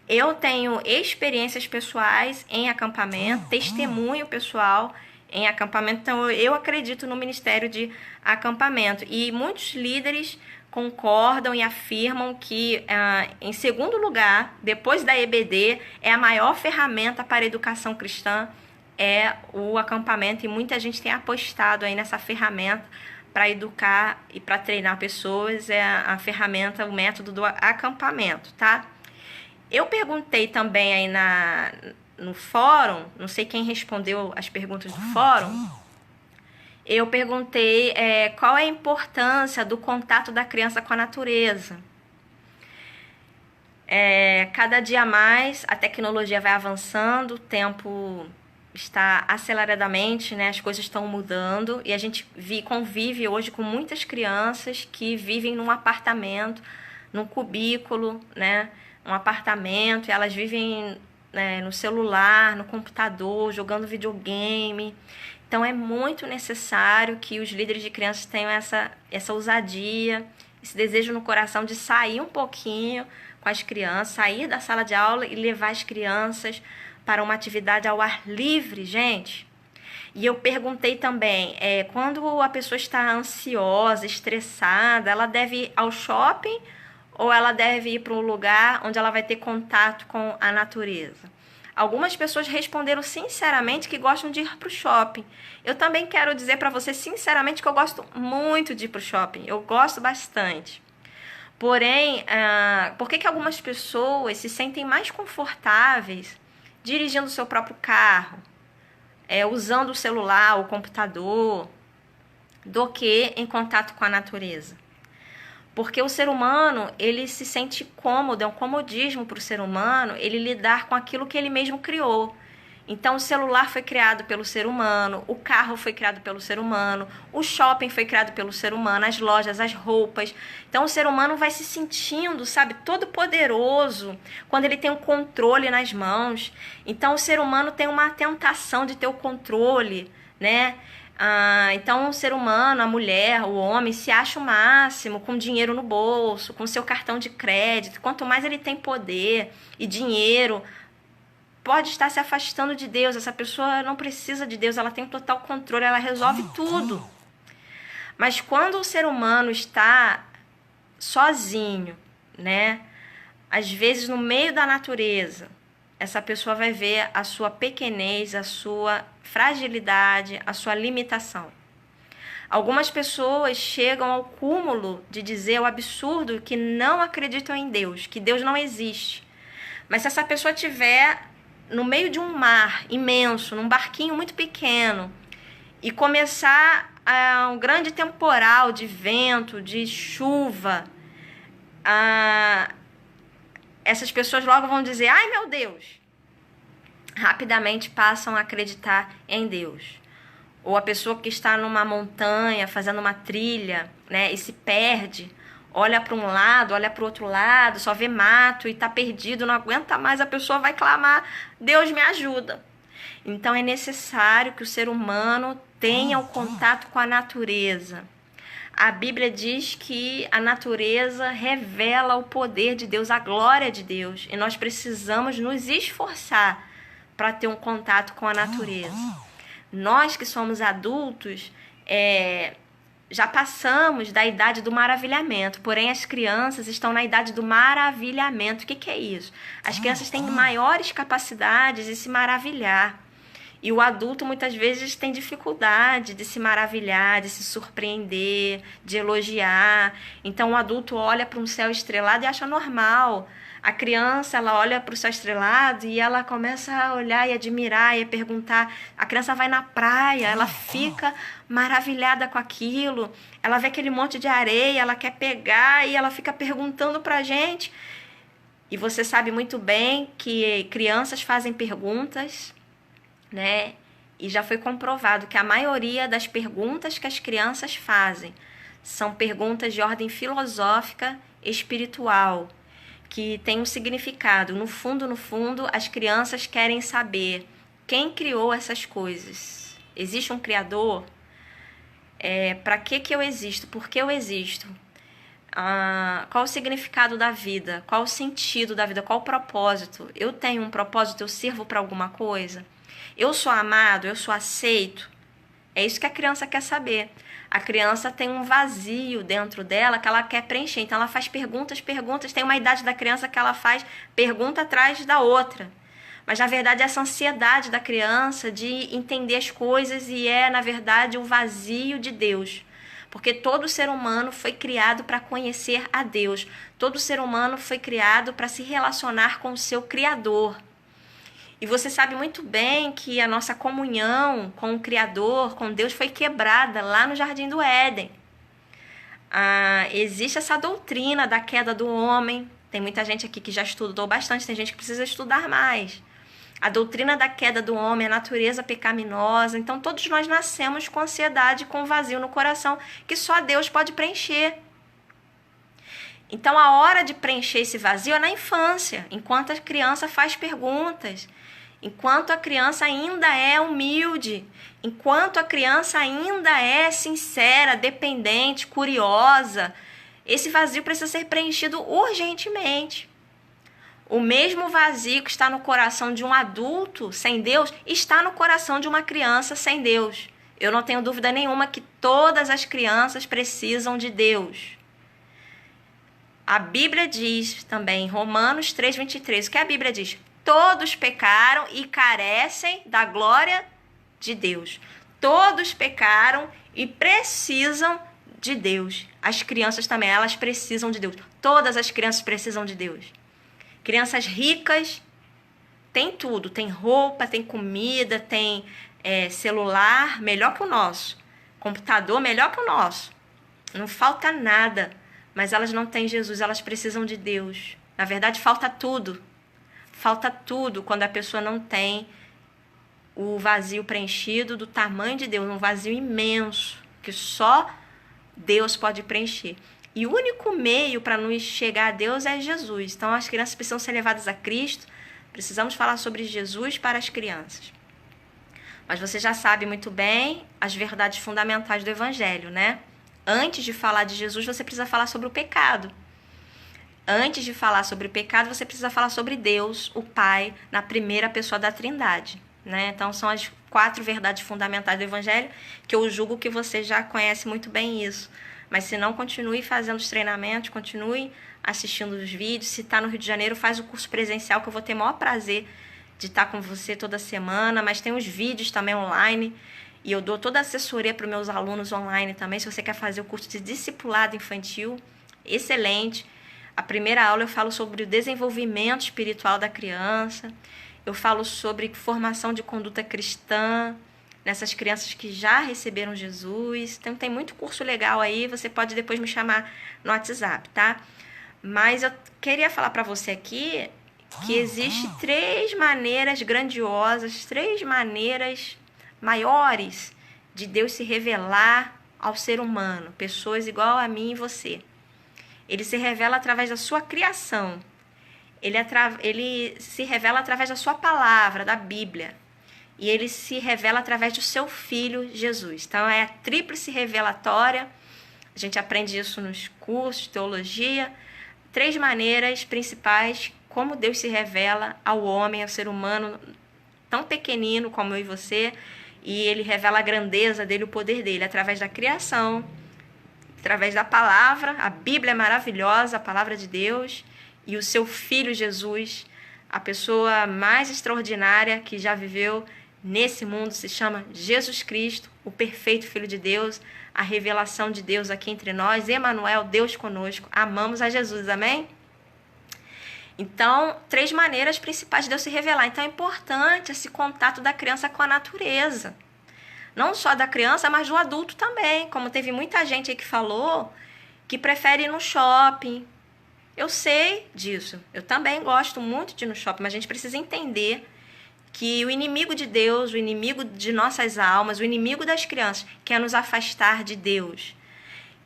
Eu tenho experiências pessoais em acampamento, testemunho pessoal em acampamento. Então, eu acredito no Ministério de Acampamento. E muitos líderes concordam e afirmam que, em segundo lugar, depois da EBD, é a maior ferramenta para a educação cristã, é o acampamento. E muita gente tem apostado aí nessa ferramenta para educar e para treinar pessoas, é a ferramenta, o método do acampamento, tá? Eu perguntei também aí no fórum, não sei quem respondeu as perguntas do fórum, eu perguntei qual é a importância do contato da criança com a natureza. Cada dia mais a tecnologia vai avançando, o tempo está aceleradamente, né? As coisas estão mudando e a gente convive hoje com muitas crianças que vivem num apartamento, num cubículo, né? Um apartamento, e elas vivem no celular, no computador, jogando videogame. Então, é muito necessário que os líderes de crianças tenham essa ousadia, esse desejo no coração de sair um pouquinho com as crianças, sair da sala de aula e levar as crianças para uma atividade ao ar livre, gente. E eu perguntei também, quando a pessoa está ansiosa, estressada, ela deve ir ao shopping ou ela deve ir para um lugar onde ela vai ter contato com a natureza? Algumas pessoas responderam sinceramente que gostam de ir para o shopping. Eu também quero dizer para você sinceramente que eu gosto muito de ir para o shopping. Eu gosto bastante. Porém, por que algumas pessoas se sentem mais confortáveis dirigindo o seu próprio carro, usando o celular, o computador, do que em contato com a natureza? Porque o ser humano, ele se sente cômodo, é um comodismo para o ser humano ele lidar com aquilo que ele mesmo criou. Então, o celular foi criado pelo ser humano, o carro foi criado pelo ser humano, o shopping foi criado pelo ser humano, as lojas, as roupas. Então, o ser humano vai se sentindo, sabe, todo poderoso quando ele tem o controle nas mãos. Então, o ser humano tem uma tentação de ter o controle, né? Então, o ser humano, a mulher, o homem, se acha o máximo com dinheiro no bolso, com seu cartão de crédito. Quanto mais ele tem poder e dinheiro, pode estar se afastando de Deus. Essa pessoa não precisa de Deus, ela tem total controle, ela resolve tudo. Mas quando o ser humano está sozinho, né? Às vezes no meio da natureza, essa pessoa vai ver a sua pequenez, a sua fragilidade, a sua limitação. Algumas pessoas chegam ao cúmulo de dizer o absurdo que não acreditam em Deus, que Deus não existe. Mas se essa pessoa estiver no meio de um mar imenso, num barquinho muito pequeno, e começar um grande temporal de vento, de chuva, essas pessoas logo vão dizer, ai meu Deus, rapidamente passam a acreditar em Deus. Ou a pessoa que está numa montanha, fazendo uma trilha, né, e se perde, olha para um lado, olha para o outro lado, só vê mato e está perdido, não aguenta mais, a pessoa vai clamar, Deus me ajuda. Então é necessário que o ser humano tenha o contato com a natureza. A Bíblia diz que a natureza revela o poder de Deus, a glória de Deus. E nós precisamos nos esforçar para ter um contato com a natureza. Nós que somos adultos, já passamos da idade do maravilhamento. Porém, as crianças estão na idade do maravilhamento. O que é isso? As crianças têm maiores capacidades de se maravilhar. E o adulto muitas vezes tem dificuldade de se maravilhar, de se surpreender, de elogiar. Então o adulto olha para um céu estrelado e acha normal. A criança, ela olha para o céu estrelado e ela começa a olhar e admirar e a perguntar. A criança vai na praia, ela fica maravilhada com aquilo. Ela vê aquele monte de areia, ela quer pegar e ela fica perguntando para a gente. E você sabe muito bem que crianças fazem perguntas, né? E já foi comprovado que a maioria das perguntas que as crianças fazem são perguntas de ordem filosófica, espiritual, que tem um significado. No fundo, as crianças querem saber quem criou essas coisas. Existe um Criador? Para que eu existo? Por que eu existo? Qual o significado da vida? Qual o sentido da vida? Qual o propósito? Eu tenho um propósito? Eu sirvo para alguma coisa? Eu sou amado? Eu sou aceito? É isso que a criança quer saber. A criança tem um vazio dentro dela que ela quer preencher. Então ela faz perguntas. Tem uma idade da criança que ela faz pergunta atrás da outra. Mas na verdade essa ansiedade da criança de entender as coisas e na verdade o vazio de Deus. Porque todo ser humano foi criado para conhecer a Deus. Todo ser humano foi criado para se relacionar com o seu Criador. E você sabe muito bem que a nossa comunhão com o Criador, com Deus, foi quebrada lá no Jardim do Éden. Existe essa doutrina da queda do homem. Tem muita gente aqui que já estudou bastante, tem gente que precisa estudar mais. A doutrina da queda do homem, a natureza pecaminosa. Então, todos nós nascemos com ansiedade, com vazio no coração, que só Deus pode preencher. Então, a hora de preencher esse vazio é na infância, enquanto a criança faz perguntas, enquanto a criança ainda é humilde, enquanto a criança ainda é sincera, dependente, curiosa. Esse vazio precisa ser preenchido urgentemente. O mesmo vazio que está no coração de um adulto sem Deus está no coração de uma criança sem Deus. Eu não tenho dúvida nenhuma que todas as crianças precisam de Deus. A Bíblia diz também, em Romanos 3:23, o que a Bíblia diz? Todos pecaram e carecem da glória de Deus. Todos pecaram e precisam de Deus. As crianças também, elas precisam de Deus. Todas as crianças precisam de Deus. Crianças ricas tem tudo, tem roupa, tem comida, tem celular melhor que o nosso, computador melhor que o nosso, não falta nada, mas elas não têm Jesus, elas precisam de Deus. Na verdade, falta tudo quando a pessoa não tem o vazio preenchido do tamanho de Deus, um vazio imenso, que só Deus pode preencher. E o único meio para nos chegar a Deus é Jesus. Então, as crianças precisam ser levadas a Cristo. Precisamos falar sobre Jesus para as crianças. Mas você já sabe muito bem as verdades fundamentais do Evangelho, né? Antes de falar de Jesus, você precisa falar sobre o pecado. Antes de falar sobre o pecado, você precisa falar sobre Deus, o Pai, na primeira pessoa da Trindade, né? Então, são as 4 verdades fundamentais do Evangelho, que eu julgo que você já conhece muito bem isso. Mas se não, continue fazendo os treinamentos, continue assistindo os vídeos. Se está no Rio de Janeiro, faz o curso presencial, que eu vou ter o maior prazer de estar com você toda semana. Mas tem os vídeos também online. E eu dou toda a assessoria para os meus alunos online também. Se você quer fazer o curso de discipulado infantil, excelente. A primeira aula eu falo sobre o desenvolvimento espiritual da criança. Eu falo sobre formação de conduta cristã, nessas crianças que já receberam Jesus. Então, tem muito curso legal aí, você pode depois me chamar no WhatsApp, tá? Mas eu queria falar para você aqui que existe 3 maneiras grandiosas, 3 maneiras maiores de Deus se revelar ao ser humano, pessoas igual a mim e você. Ele se revela através da sua criação. Ele se revela através da sua palavra, da Bíblia. E ele se revela através do seu Filho, Jesus. Então, é a tríplice revelatória. A gente aprende isso nos cursos de teologia. 3 maneiras principais como Deus se revela ao homem, ao ser humano tão pequenino como eu e você. E ele revela a grandeza dele, o poder dele, através da criação, através da palavra. A Bíblia é maravilhosa, a palavra de Deus. E o seu Filho, Jesus, a pessoa mais extraordinária que já viveu nesse mundo se chama Jesus Cristo, o perfeito Filho de Deus, a revelação de Deus aqui entre nós, Emanuel, Deus conosco. Amamos a Jesus, amém? Então, 3 maneiras principais de Deus se revelar. Então, é importante esse contato da criança com a natureza. Não só da criança, mas do adulto também. Como teve muita gente aí que falou que prefere ir no shopping. Eu sei disso. Eu também gosto muito de ir no shopping, mas a gente precisa entender que o inimigo de Deus, o inimigo de nossas almas, o inimigo das crianças, quer nos afastar de Deus.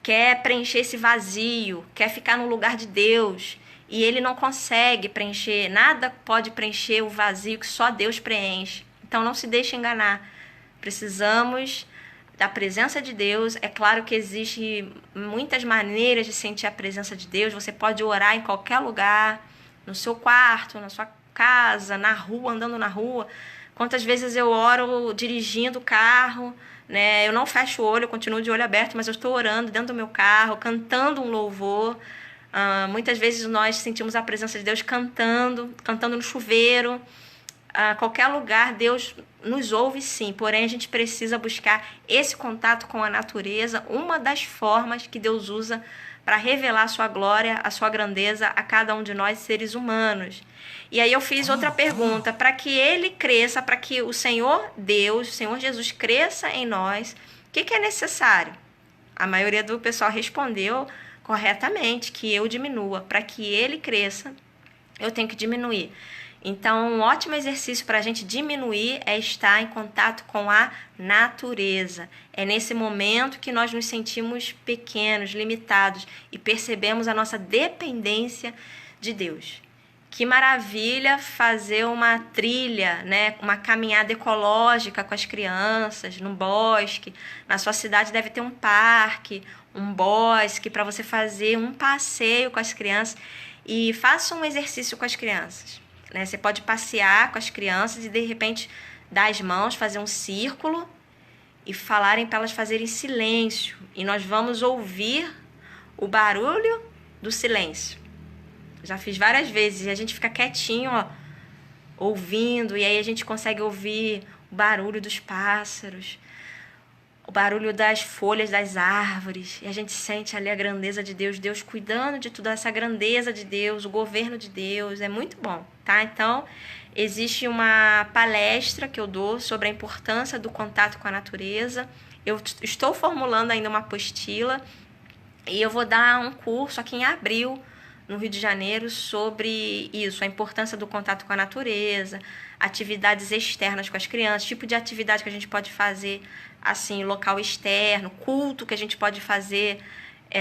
Quer preencher esse vazio, quer ficar no lugar de Deus. E ele não consegue preencher, nada pode preencher o vazio que só Deus preenche. Então não se deixe enganar. Precisamos da presença de Deus. É claro que existem muitas maneiras de sentir a presença de Deus. Você pode orar em qualquer lugar, no seu quarto, na sua casa, na rua, andando na rua. Quantas vezes eu oro dirigindo o carro, né? Eu não fecho o olho, eu continuo de olho aberto, mas eu estou orando dentro do meu carro, cantando um louvor. Muitas vezes nós sentimos a presença de Deus cantando no chuveiro. Qualquer lugar Deus nos ouve sim, porém a gente precisa buscar esse contato com a natureza, uma das formas que Deus usa para revelar a sua glória, a sua grandeza a cada um de nós seres humanos. E aí eu fiz outra pergunta, para que ele cresça, para que o Senhor Deus, o Senhor Jesus cresça em nós, o que é necessário? A maioria do pessoal respondeu corretamente, que eu diminua. Para que ele cresça, eu tenho que diminuir. Então, um ótimo exercício para a gente diminuir é estar em contato com a natureza. É nesse momento que nós nos sentimos pequenos, limitados e percebemos a nossa dependência de Deus. Que maravilha fazer uma trilha, né? Uma caminhada ecológica com as crianças, no bosque. Na sua cidade deve ter um parque, um bosque para você fazer um passeio com as crianças e faça um exercício com as crianças. Né? Você pode passear com as crianças e de repente dar as mãos, fazer um círculo e falarem para elas fazerem silêncio. E nós vamos ouvir o barulho do silêncio. Já fiz várias vezes e a gente fica quietinho, ó, ouvindo, e aí a gente consegue ouvir o barulho dos pássaros, o barulho das folhas das árvores, e a gente sente ali a grandeza de Deus, Deus cuidando de toda essa grandeza de Deus, o governo de Deus, é muito bom, tá? Então, existe uma palestra que eu dou sobre a importância do contato com a natureza. Eu estou formulando ainda uma apostila e eu vou dar um curso aqui em abril, no Rio de Janeiro, sobre isso, a importância do contato com a natureza, atividades externas com as crianças, tipo de atividade que a gente pode fazer assim, local externo, culto que a gente pode fazer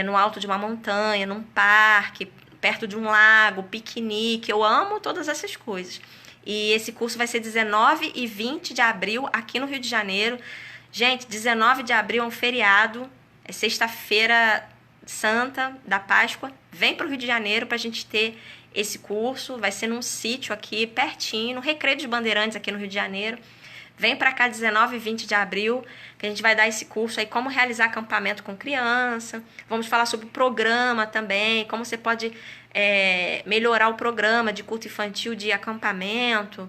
no alto de uma montanha, num parque, perto de um lago, piquenique. Eu amo todas essas coisas. E esse curso vai ser 19 e 20 de abril aqui no Rio de Janeiro. Gente, 19 de abril é um feriado, é sexta-feira santa da Páscoa. Vem para o Rio de Janeiro para a gente ter esse curso. Vai ser num sítio aqui pertinho, no Recreio dos Bandeirantes aqui no Rio de Janeiro. Vem para cá 19 e 20 de abril, que a gente vai dar esse curso aí, como realizar acampamento com criança. Vamos falar sobre o programa também, como você pode melhorar o programa de culto infantil de acampamento.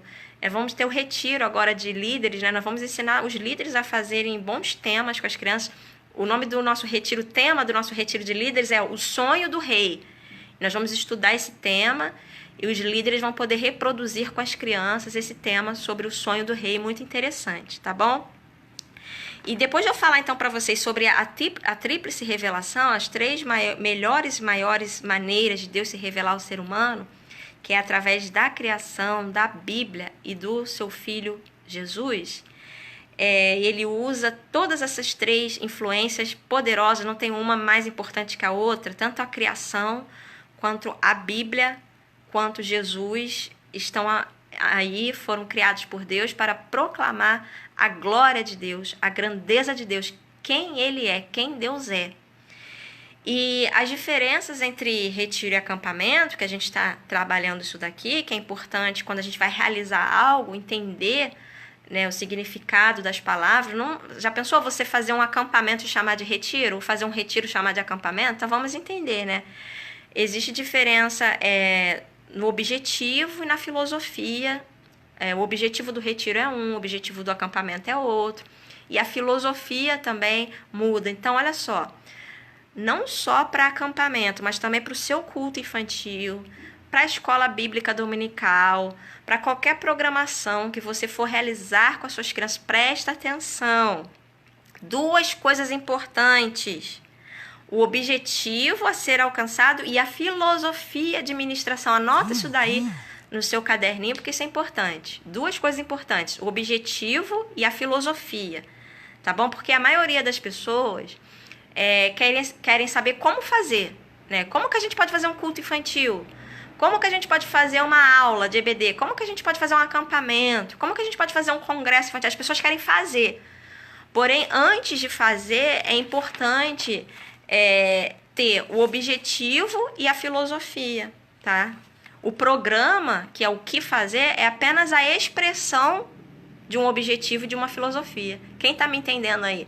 Vamos ter o retiro agora de líderes, né? Nós vamos ensinar os líderes a fazerem bons temas com as crianças. O nome do nosso retiro, o tema do nosso retiro de líderes é o sonho do rei. Nós vamos estudar esse tema e os líderes vão poder reproduzir com as crianças esse tema sobre o sonho do rei, muito interessante, tá bom? E depois de eu falar então para vocês sobre a tríplice revelação, as 3 melhores e maiores maneiras de Deus se revelar ao ser humano, que é através da criação, da Bíblia e do seu Filho Jesus, ele usa todas essas 3 influências poderosas, não tem uma mais importante que a outra, tanto a criação quanto a Bíblia, quanto Jesus estão aí, foram criados por Deus para proclamar a glória de Deus, a grandeza de Deus, quem Ele é, quem Deus é. E as diferenças entre retiro e acampamento, que a gente está trabalhando isso daqui, que é importante quando a gente vai realizar algo, entender, né, o significado das palavras. Já pensou você fazer um acampamento e chamar de retiro, ou fazer um retiro e chamar de acampamento? Então vamos entender, né? Existe diferença no objetivo e na filosofia O objetivo do retiro é um, o objetivo do acampamento é outro. E a filosofia também muda. Então, olha só, não só para acampamento, mas também para o seu culto infantil, para a escola bíblica dominical, para qualquer programação que você for realizar com as suas crianças, presta atenção. Duas coisas importantes: o objetivo a ser alcançado e a filosofia de ministração. Anota isso daí no seu caderninho, porque isso é importante. Duas coisas importantes: o objetivo e a filosofia, tá bom? Porque a maioria das pessoas querem saber como fazer, né? Como que a gente pode fazer um culto infantil? Como que a gente pode fazer uma aula de EBD? Como que a gente pode fazer um acampamento? Como que a gente pode fazer um congresso infantil? As pessoas querem fazer. Porém, antes de fazer, é importante ter o objetivo e a filosofia, tá? O programa, que é o que fazer, é apenas a expressão de um objetivo e de uma filosofia. Quem está me entendendo aí?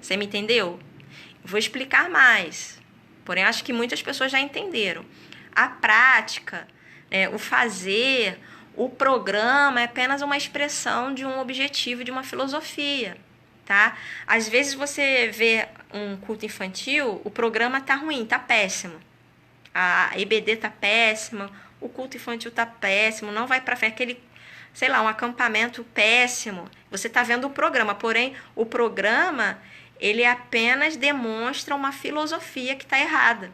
Você me entendeu? Vou explicar mais. Porém, acho que muitas pessoas já entenderam. A prática, o fazer, o programa é apenas uma expressão de um objetivo e de uma filosofia, tá? Às vezes você vê um culto infantil, o programa tá ruim, tá péssimo. A EBD tá péssima, o culto infantil tá péssimo, não vai para frente, aquele, sei lá, um acampamento péssimo. Você tá vendo o programa, porém o programa, ele apenas demonstra uma filosofia que tá errada.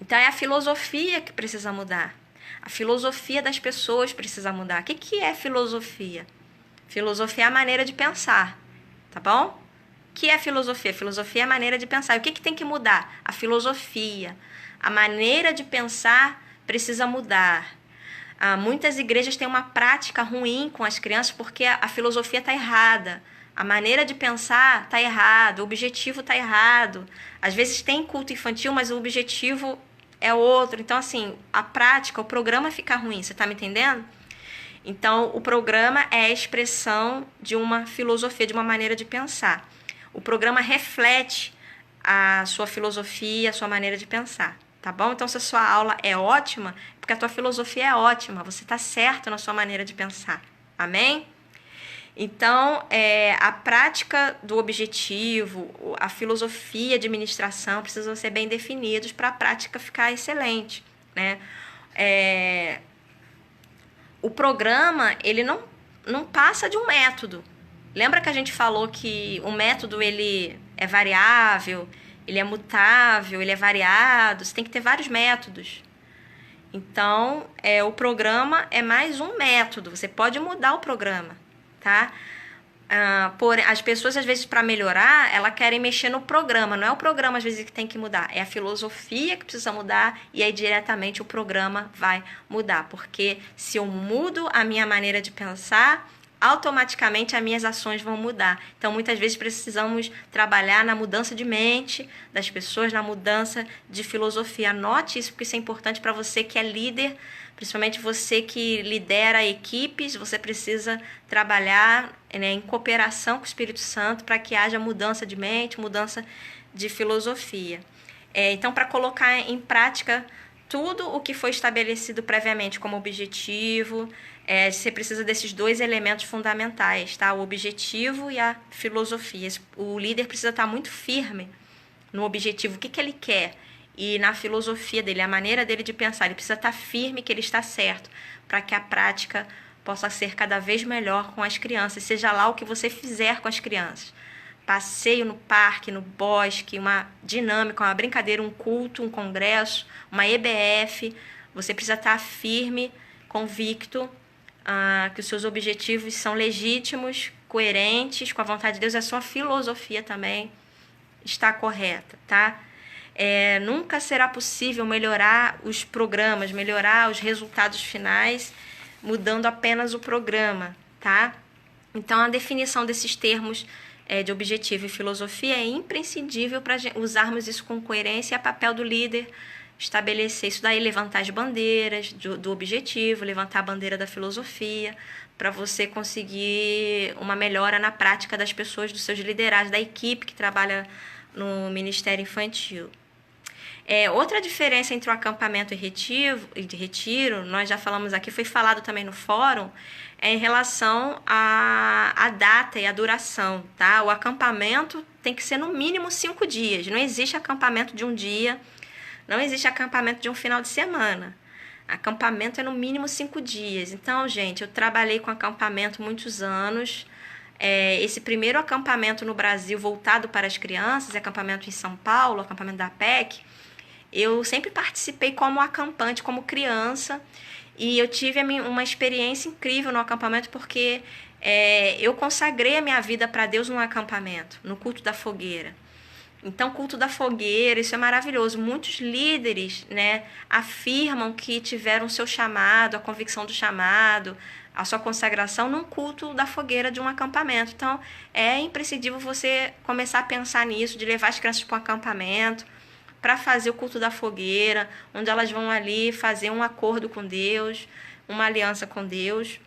Então é a filosofia que precisa mudar. A filosofia das pessoas precisa mudar. O que é filosofia? Filosofia é a maneira de pensar, tá bom? O que é filosofia? Filosofia é a maneira de pensar. E o que tem que mudar? A filosofia. A maneira de pensar precisa mudar. Muitas igrejas têm uma prática ruim com as crianças porque a filosofia está errada. A maneira de pensar está errada, o objetivo está errado. Às vezes tem culto infantil, mas o objetivo é outro. Então, assim, a prática, o programa fica ruim. Você está me entendendo? Então, o programa é a expressão de uma filosofia, de uma maneira de pensar. O programa reflete a sua filosofia, a sua maneira de pensar, tá bom? Então, se a sua aula é ótima, é porque a tua filosofia é ótima, você está certo na sua maneira de pensar. Amém? Então, a prática do objetivo, a filosofia de administração precisam ser bem definidos para a prática ficar excelente, né? O programa, ele não passa de um método. Lembra que a gente falou que o método, ele é variável, ele é mutável, ele é variado, você tem que ter vários métodos. Então, o programa é mais um método, você pode mudar o programa, tá? Porém, as pessoas, às vezes, para melhorar, elas querem mexer no programa. Não é o programa, às vezes, que tem que mudar. É a filosofia que precisa mudar e aí, diretamente, o programa vai mudar. Porque se eu mudo a minha maneira de pensar, automaticamente as minhas ações vão mudar. Então, muitas vezes, precisamos trabalhar na mudança de mente das pessoas, na mudança de filosofia. Anote isso, porque isso é importante para você que é líder, principalmente você que lidera equipes. Você precisa trabalhar, né, em cooperação com o Espírito Santo para que haja mudança de mente, mudança de filosofia. Então, para colocar em prática tudo o que foi estabelecido previamente como objetivo, você precisa desses dois elementos fundamentais, tá? O objetivo e a filosofia. O líder precisa estar muito firme no objetivo, o que ele quer, e na filosofia dele, a maneira dele de pensar. Ele precisa estar firme que ele está certo, para que a prática possa ser cada vez melhor com as crianças, seja lá o que você fizer com as crianças. Passeio no parque, no bosque, uma dinâmica, uma brincadeira, um culto, um congresso, uma EBF. Você precisa estar firme, convicto, que os seus objetivos são legítimos, coerentes com a vontade de Deus. A sua filosofia também está correta, tá? Nunca será possível melhorar os programas, melhorar os resultados finais, mudando apenas o programa, tá? Então, a definição desses termos de objetivo e filosofia é imprescindível para usarmos isso com coerência. E é papel do líder estabelecer isso daí, levantar as bandeiras do objetivo, levantar a bandeira da filosofia, para você conseguir uma melhora na prática das pessoas, dos seus liderados, da equipe que trabalha no Ministério Infantil. Outra diferença entre o acampamento e retiro, nós já falamos aqui, foi falado também no fórum, é em relação à data e à duração, tá? O acampamento tem que ser no mínimo 5 dias. Não existe acampamento de um dia, não existe acampamento de um final de semana. Acampamento é no mínimo 5 dias. Então, gente, eu trabalhei com acampamento muitos anos. Esse primeiro acampamento no Brasil voltado para as crianças, acampamento em São Paulo, acampamento da PEC, eu sempre participei como acampante, como criança, e eu tive uma experiência incrível no acampamento porque eu consagrei a minha vida para Deus no acampamento, no culto da fogueira. Então, culto da fogueira, isso é maravilhoso. Muitos líderes, né, afirmam que tiveram o seu chamado, a convicção do chamado, a sua consagração num culto da fogueira de um acampamento. Então, é imprescindível você começar a pensar nisso, de levar as crianças para um acampamento, para fazer o culto da fogueira, onde elas vão ali fazer um acordo com Deus, uma aliança com Deus.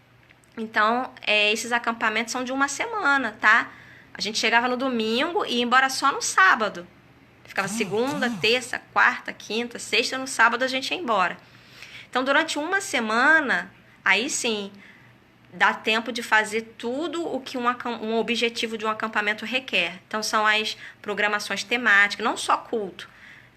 Então, esses acampamentos são de uma semana, tá? A gente chegava no domingo e ia embora só no sábado. Ficava segunda, terça, quarta, quinta, sexta, no sábado a gente ia embora. Então, durante uma semana, aí sim, dá tempo de fazer tudo o que um objetivo de um acampamento requer. Então, são as programações temáticas, não só culto,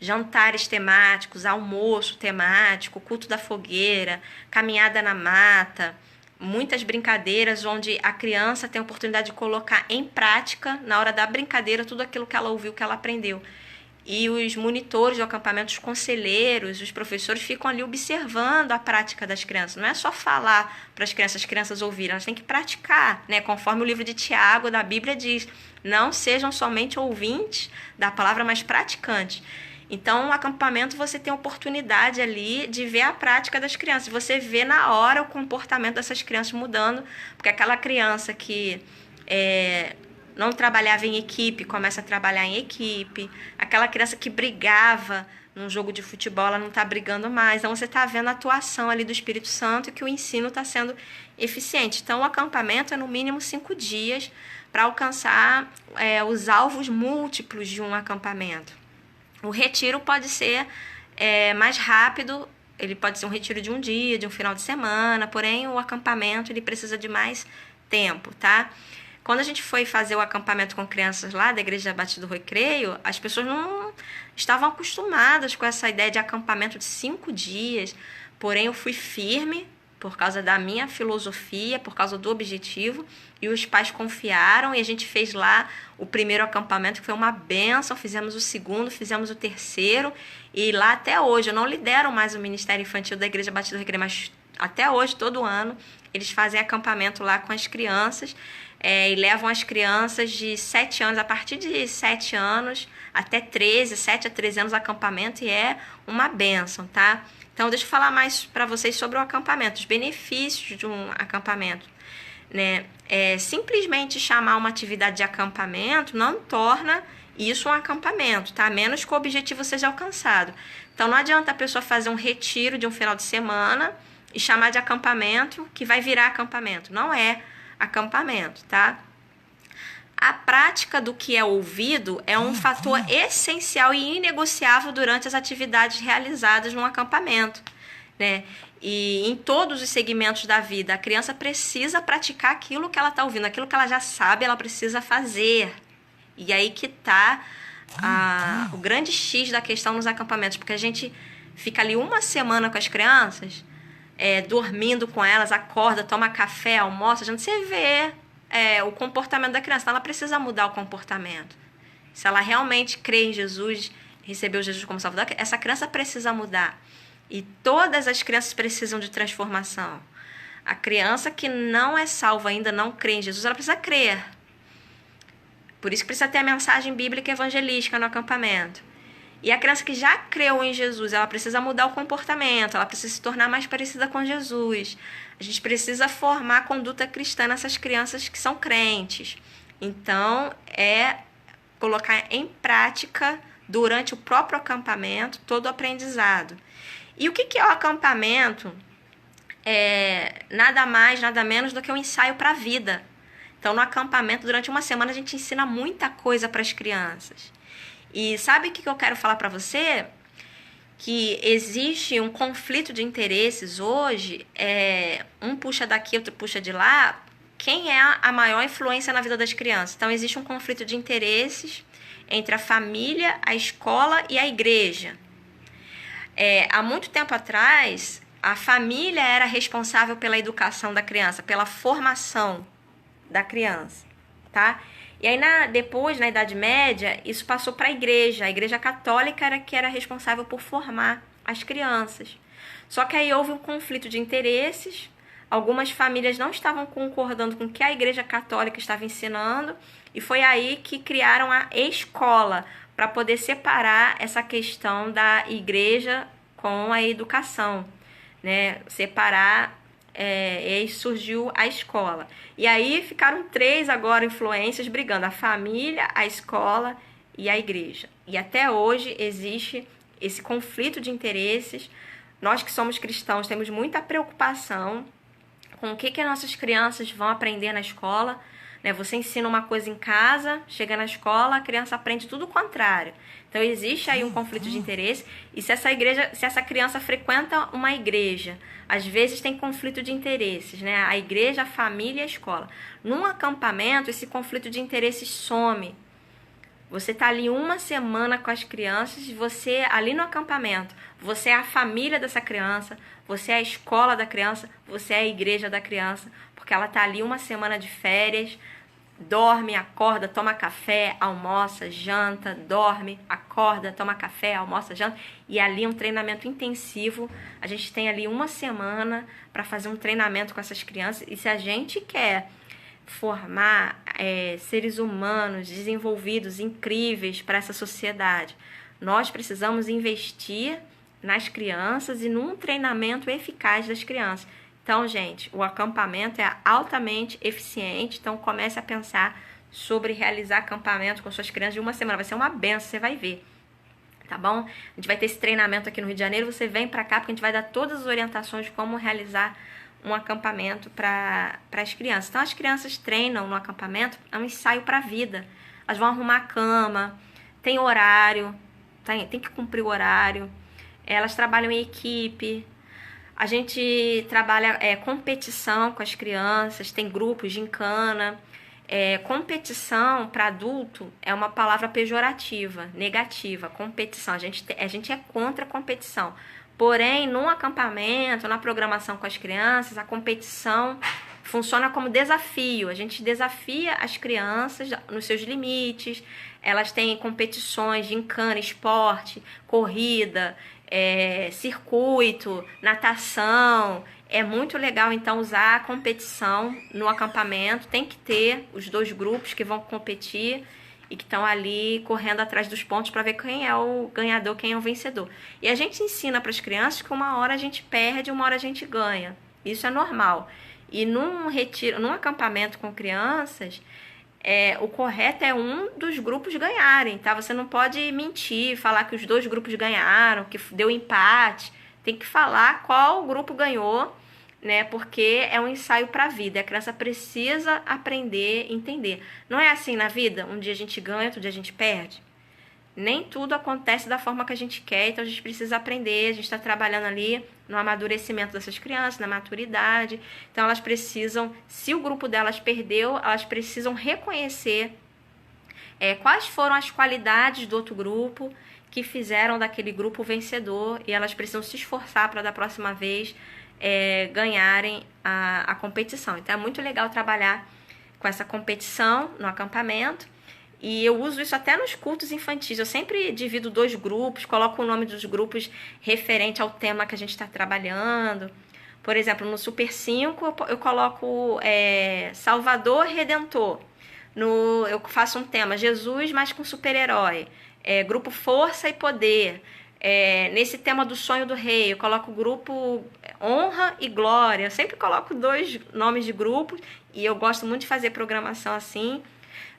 jantares temáticos, almoço temático, culto da fogueira, caminhada na mata, muitas brincadeiras onde a criança tem a oportunidade de colocar em prática, na hora da brincadeira, tudo aquilo que ela ouviu, que ela aprendeu. E os monitores do acampamento, os conselheiros, os professores ficam ali observando a prática das crianças. Não é só falar para as crianças ouvirem, elas têm que praticar, né? Conforme o livro de Tiago da Bíblia diz, não sejam somente ouvintes da palavra, mas praticantes. Então, no acampamento você tem a oportunidade ali de ver a prática das crianças. Você vê na hora o comportamento dessas crianças mudando, porque aquela criança que não trabalhava em equipe começa a trabalhar em equipe. Aquela criança que brigava num jogo de futebol, ela não está brigando mais. Então, você está vendo a atuação ali do Espírito Santo e que o ensino está sendo eficiente. Então, o acampamento é no mínimo 5 dias para alcançar os alvos múltiplos de um acampamento. O retiro pode ser mais rápido, ele pode ser um retiro de um dia, de um final de semana, porém o acampamento ele precisa de mais tempo, tá? Quando a gente foi fazer o acampamento com crianças lá da Igreja Batista do Recreio, as pessoas não estavam acostumadas com essa ideia de acampamento de 5 dias, porém eu fui firme por causa da minha filosofia, por causa do objetivo, e os pais confiaram e a gente fez lá o primeiro acampamento, que foi uma bênção, fizemos o segundo, fizemos o terceiro, e lá até hoje, eu não lidero mais o Ministério Infantil da Igreja Batista do Recreio, mas até hoje, todo ano, eles fazem acampamento lá com as crianças, e levam as crianças de 7 anos, a partir de 7 anos até 13, 7 a 13 anos acampamento, e é uma bênção, tá? Então, deixa eu falar mais para vocês sobre o acampamento, os benefícios de um acampamento, né? Simplesmente chamar uma atividade de acampamento não torna isso um acampamento, tá? A menos que o objetivo seja alcançado. Então, não adianta a pessoa fazer um retiro de um final de semana e chamar de acampamento, que vai virar acampamento. Não é acampamento, tá? A prática do que é ouvido é um fator essencial e inegociável durante as atividades realizadas no acampamento, né? E em todos os segmentos da vida, a criança precisa praticar aquilo que ela está ouvindo, aquilo que ela já sabe, ela precisa fazer. E aí que está o grande X da questão nos acampamentos, porque a gente fica ali uma semana com as crianças, dormindo com elas, acorda, toma café, almoça, a gente vê o comportamento da criança. Então, ela precisa mudar o comportamento. Se ela realmente crê em Jesus, recebeu Jesus como Salvador, essa criança precisa mudar. E todas as crianças precisam de transformação. A criança que não é salva ainda, não crê em Jesus, ela precisa crer. Por isso que precisa ter a mensagem bíblica evangelística no acampamento. E a criança que já creu em Jesus, ela precisa mudar o comportamento, ela precisa se tornar mais parecida com Jesus. A gente precisa formar a conduta cristã nessas crianças que são crentes. Então, colocar em prática, durante o próprio acampamento, todo o aprendizado. E o que é o acampamento? Nada mais, nada menos do que um ensaio para a vida. Então, no acampamento, durante uma semana, a gente ensina muita coisa para as crianças. E sabe o que eu quero falar para você? que existe um conflito de interesses hoje, um puxa daqui, outro puxa de lá, quem é a maior influência na vida das crianças? Então, existe um conflito de interesses entre a família, a escola e a igreja. Há muito tempo atrás, a família era responsável pela educação da criança, pela formação da criança, tá? E aí, depois, na Idade Média, isso passou para a Igreja Católica era que era responsável por formar as crianças. Só que aí houve um conflito de interesses, algumas famílias não estavam concordando com o que a Igreja Católica estava ensinando, e foi aí que criaram a escola, para poder separar essa questão da igreja com a educação, né? Separar, e aí surgiu a escola. E aí ficaram 3 agora influências brigando, a família, a escola e a igreja. E até hoje existe esse conflito de interesses. Nós que somos cristãos temos muita preocupação com o que as nossas crianças vão aprender na escola, né? Você ensina uma coisa em casa, chega na escola, a criança aprende tudo o contrário. Então existe aí um conflito de interesse. E se essa criança frequenta uma igreja, às vezes tem conflito de interesses, né? A igreja, a família e a escola. Num acampamento, esse conflito de interesses some. Você está ali uma semana com as crianças, e você, ali no acampamento, você é a família dessa criança, você é a escola da criança, você é a igreja da criança, porque ela está ali uma semana de férias, dorme, acorda, toma café, almoça, janta, dorme, acorda, toma café, almoça, janta, e ali um treinamento intensivo. A gente tem ali uma semana para fazer um treinamento com essas crianças, e se a gente quer formar seres humanos desenvolvidos, incríveis para essa sociedade, nós precisamos investir nas crianças e num treinamento eficaz das crianças. Então, gente, o acampamento é altamente eficiente, então comece a pensar sobre realizar acampamento com suas crianças de uma semana. Vai ser uma benção, você vai ver, tá bom? A gente vai ter esse treinamento aqui no Rio de Janeiro, você vem para cá porque a gente vai dar todas as orientações de como realizar um acampamento para as crianças. Então, as crianças treinam no acampamento, é um ensaio para a vida. Elas vão arrumar a cama, tem horário, tem que cumprir o horário, elas trabalham em equipe. A gente trabalha competição com as crianças, tem grupos, gincana. Competição para adulto é uma palavra pejorativa, negativa, competição. A gente é contra a competição. Porém, num acampamento, na programação com as crianças, a competição funciona como desafio. A gente desafia as crianças nos seus limites. Elas têm competições, gincana, esporte, corrida, circuito, natação. É muito legal, então, usar a competição no acampamento. Tem que ter os 2 grupos que vão competir e que estão ali correndo atrás dos pontos para ver quem é o ganhador, quem é o vencedor. E a gente ensina para as crianças que uma hora a gente perde, uma hora a gente ganha. Isso é normal. E num acampamento com crianças, o correto é um dos grupos ganharem, tá? Você não pode mentir, falar que os 2 grupos ganharam, que deu empate. Tem que falar qual grupo ganhou, né? Porque é um ensaio para a vida. A criança precisa aprender, entender. Não é assim na vida? Um dia a gente ganha, outro dia a gente perde. Nem tudo acontece da forma que a gente quer, então a gente precisa aprender. A gente está trabalhando ali no amadurecimento dessas crianças, na maturidade. Então elas precisam, se o grupo delas perdeu, elas precisam reconhecer quais foram as qualidades do outro grupo que fizeram daquele grupo vencedor, e elas precisam se esforçar para da próxima vez ganharem a competição. Então é muito legal trabalhar com essa competição no acampamento. E eu uso isso até nos cultos infantis. Eu sempre divido 2 grupos, coloco o nome dos grupos referente ao tema que a gente está trabalhando. Por exemplo, no Super 5 eu coloco Salvador Redentor. Eu faço um tema Jesus, mas com super-herói. Grupo Força e Poder. Nesse tema do Sonho do Rei, eu coloco o grupo Honra e Glória. Eu sempre coloco 2 nomes de grupos e eu gosto muito de fazer programação assim.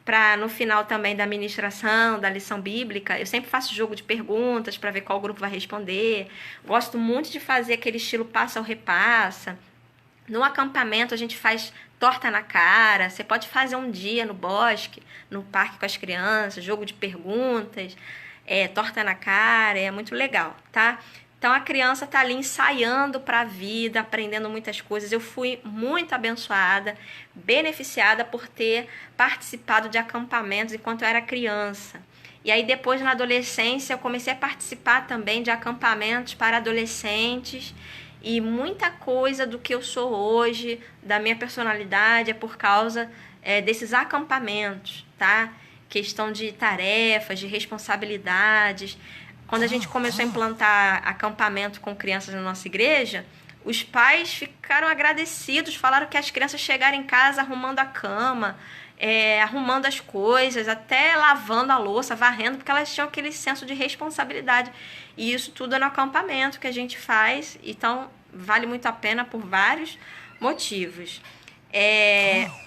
Para no final também da ministração, da lição bíblica, eu sempre faço jogo de perguntas para ver qual grupo vai responder. Gosto muito de fazer aquele estilo passa ou repassa. No acampamento a gente faz torta na cara. Você pode fazer um dia no bosque, no parque com as crianças, jogo de perguntas. torta na cara, é muito legal, tá? Então a criança tá ali ensaiando para a vida, aprendendo muitas coisas. Eu fui muito abençoada, beneficiada por ter participado de acampamentos enquanto eu era criança. E aí depois na adolescência eu comecei a participar também de acampamentos para adolescentes. E muita coisa do que eu sou hoje, da minha personalidade, é por causa desses acampamentos, tá? Questão de tarefas, de responsabilidades. Quando a gente começou a implantar acampamento com crianças na nossa igreja, os pais ficaram agradecidos, falaram que as crianças chegaram em casa arrumando a cama, arrumando as coisas, até lavando a louça, varrendo, porque elas tinham aquele senso de responsabilidade. E isso tudo é no acampamento que a gente faz, então vale muito a pena por vários motivos.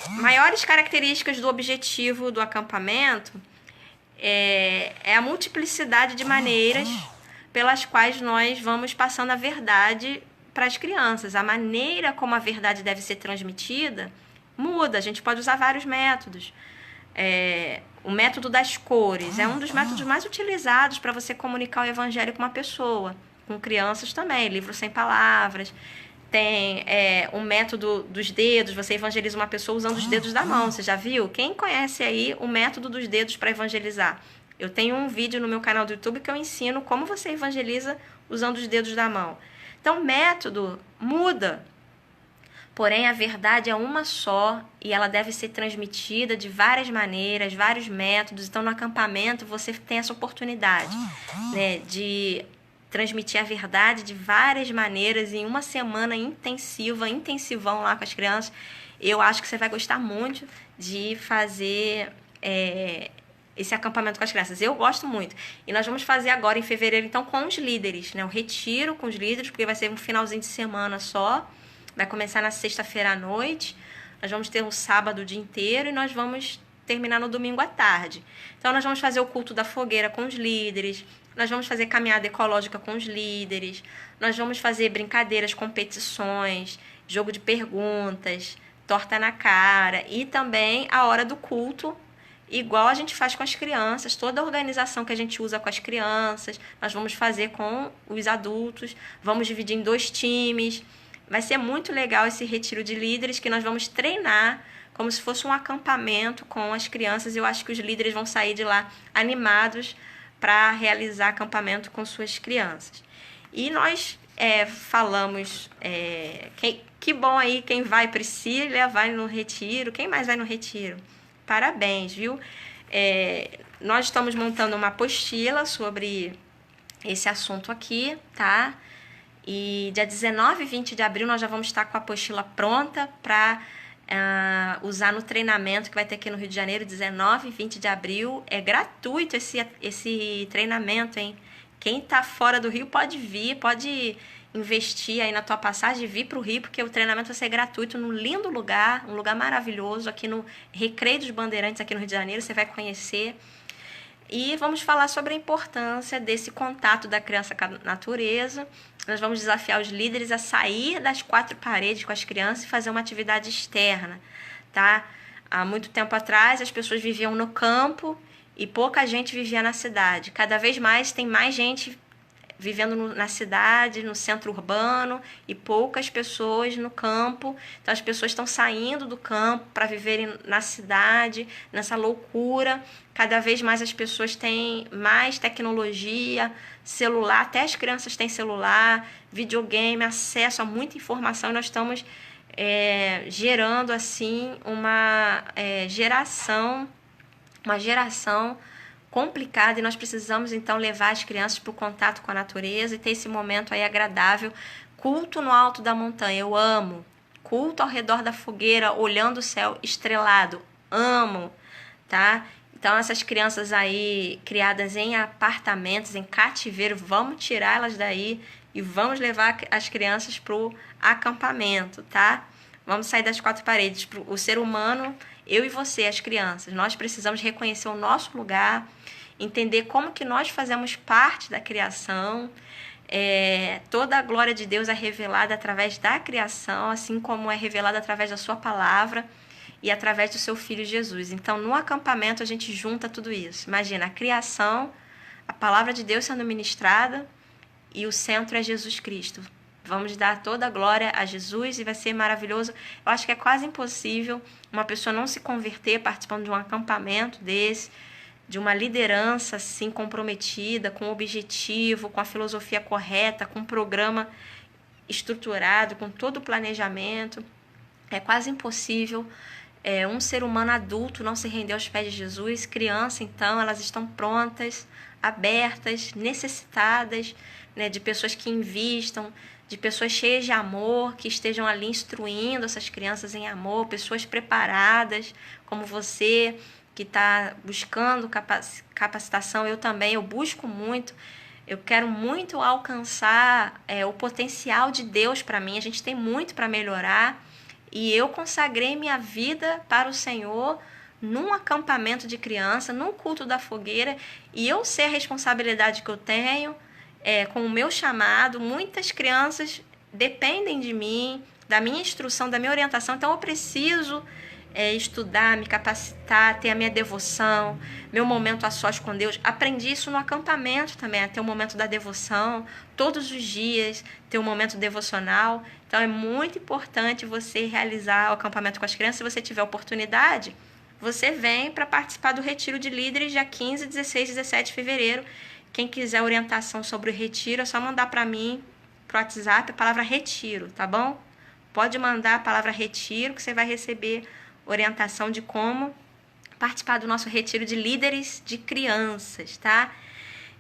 Maiores características do objetivo do acampamento é a multiplicidade de maneiras pelas quais nós vamos passando a verdade para as crianças. A maneira como a verdade deve ser transmitida muda, a gente pode usar vários métodos. O método das cores é um dos métodos mais utilizados para você comunicar o evangelho com uma pessoa, com crianças também, livro sem palavras. Tem o método dos dedos, você evangeliza uma pessoa usando os dedos da mão, você já viu? Quem conhece aí o método dos dedos para evangelizar? Eu tenho um vídeo no meu canal do YouTube que eu ensino como você evangeliza usando os dedos da mão. Então, o método muda, porém a verdade é uma só e ela deve ser transmitida de várias maneiras, vários métodos. Então, no acampamento você tem essa oportunidade, né, de transmitir a verdade de várias maneiras em uma semana intensivão lá com as crianças. Eu acho que você vai gostar muito de fazer esse acampamento com as crianças. Eu gosto muito. E nós vamos fazer agora em fevereiro, então, com os líderes, né? Um retiro com os líderes, porque vai ser um finalzinho de semana só. Vai começar na sexta-feira à noite. Nós vamos ter um sábado o dia inteiro e nós vamos terminar no domingo à tarde. Então, nós vamos fazer o culto da fogueira com os líderes. Nós vamos fazer caminhada ecológica com os líderes, nós vamos fazer brincadeiras, competições, jogo de perguntas, torta na cara e também a hora do culto, igual a gente faz com as crianças, toda a organização que a gente usa com as crianças, nós vamos fazer com os adultos, vamos dividir em 2 times. Vai ser muito legal esse retiro de líderes que nós vamos treinar como se fosse um acampamento com as crianças. Eu acho que os líderes vão sair de lá animados para realizar acampamento com suas crianças. E nós falamos, que bom aí quem vai, Priscila, vai no retiro, quem mais vai no retiro? Parabéns, viu? Nós estamos montando uma apostila sobre esse assunto aqui, tá? E dia 19 e 20 de abril nós já vamos estar com a apostila pronta para usar no treinamento que vai ter aqui no Rio de Janeiro, 19 e 20 de abril. É gratuito esse treinamento, hein? Quem tá fora do Rio pode vir, pode investir aí na tua passagem e vir para o Rio, porque o treinamento vai ser gratuito num lindo lugar, um lugar maravilhoso, aqui no Recreio dos Bandeirantes, aqui no Rio de Janeiro, você vai conhecer. E vamos falar sobre a importância desse contato da criança com a natureza. Nós vamos desafiar os líderes a sair das 4 paredes com as crianças e fazer uma atividade externa, tá? Há muito tempo atrás, as pessoas viviam no campo e pouca gente vivia na cidade. Cada vez mais tem mais gente vivendo na cidade, no centro urbano, e poucas pessoas no campo. Então as pessoas estão saindo do campo para viverem na cidade, nessa loucura. Cada vez mais as pessoas têm mais tecnologia, celular, até as crianças têm celular, videogame, acesso a muita informação, e nós estamos gerando assim uma geração complicada, e nós precisamos então levar as crianças para o contato com a natureza e ter esse momento aí agradável. Culto no alto da montanha, eu amo. Culto ao redor da fogueira, olhando o céu estrelado, amo, tá? Então essas crianças aí criadas em apartamentos, em cativeiro, vamos tirar elas daí e vamos levar as crianças para o acampamento, tá? Vamos sair das 4 paredes. O ser humano, eu e você, as crianças, nós precisamos reconhecer o nosso lugar, entender como que nós fazemos parte da criação. Toda a glória de Deus é revelada através da criação, assim como é revelada através da sua palavra e através do seu Filho Jesus. Então, no acampamento, a gente junta tudo isso. Imagina, a criação, a palavra de Deus sendo ministrada e o centro é Jesus Cristo. Vamos dar toda a glória a Jesus e vai ser maravilhoso. Eu acho que é quase impossível uma pessoa não se converter participando de um acampamento desse, de uma liderança assim comprometida, com objetivo, com a filosofia correta, com um programa estruturado, com todo o planejamento. É quase impossível um ser humano adulto não se render aos pés de Jesus. Criança, então, elas estão prontas, abertas, necessitadas, né, de pessoas que invistam, de pessoas cheias de amor, que estejam ali instruindo essas crianças em amor, pessoas preparadas, como você, que está buscando capacitação. Eu também, eu busco muito, eu quero muito alcançar o potencial de Deus para mim. A gente tem muito para melhorar e eu consagrei minha vida para o Senhor num acampamento de criança, num culto da fogueira, e eu sei a responsabilidade que eu tenho com o meu chamado. Muitas crianças dependem de mim, da minha instrução, da minha orientação, então eu preciso estudar, me capacitar, ter a minha devoção, meu momento a sós com Deus. Aprendi isso no acampamento também, a ter um momento da devoção, todos os dias, ter um momento devocional. Então é muito importante você realizar o acampamento com as crianças. Se você tiver oportunidade, você vem para participar do Retiro de Líderes dia 15, 16 e 17 de fevereiro. Quem quiser orientação sobre o retiro, é só mandar para mim, pro WhatsApp, a palavra retiro, tá bom? Pode mandar a palavra retiro, que você vai receber orientação de como participar do nosso retiro de líderes de crianças, tá?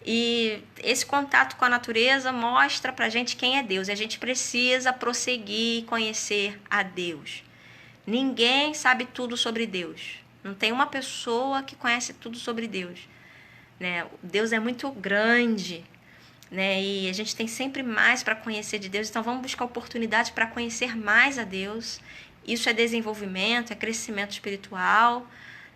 E esse contato com a natureza mostra pra gente quem é Deus. E a gente precisa prosseguir e conhecer a Deus. Ninguém sabe tudo sobre Deus. Não tem uma pessoa que conhece tudo sobre Deus, né? Deus é muito grande, né? E a gente tem sempre mais para conhecer de Deus. Então vamos buscar oportunidade para conhecer mais a Deus. Isso é desenvolvimento, é crescimento espiritual,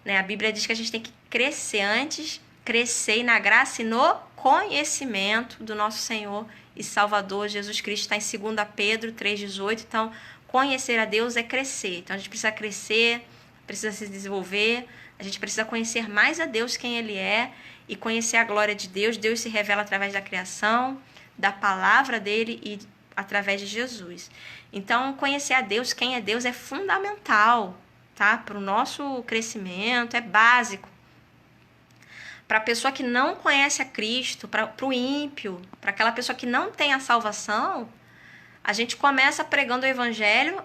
né? A Bíblia diz que a gente tem que crescer antes, crescer na graça e no conhecimento do nosso Senhor e Salvador Jesus Cristo. Está em 2 Pedro 3,18. Então, conhecer a Deus é crescer. Então, a gente precisa crescer, precisa se desenvolver, a gente precisa conhecer mais a Deus, quem Ele é, e conhecer a glória de Deus. Deus se revela através da criação, da palavra dEle e através de Jesus. Então, conhecer a Deus, quem é Deus, é fundamental, tá? Para o nosso crescimento, é básico. Para a pessoa que não conhece a Cristo, para o ímpio, para aquela pessoa que não tem a salvação, a gente começa pregando o Evangelho.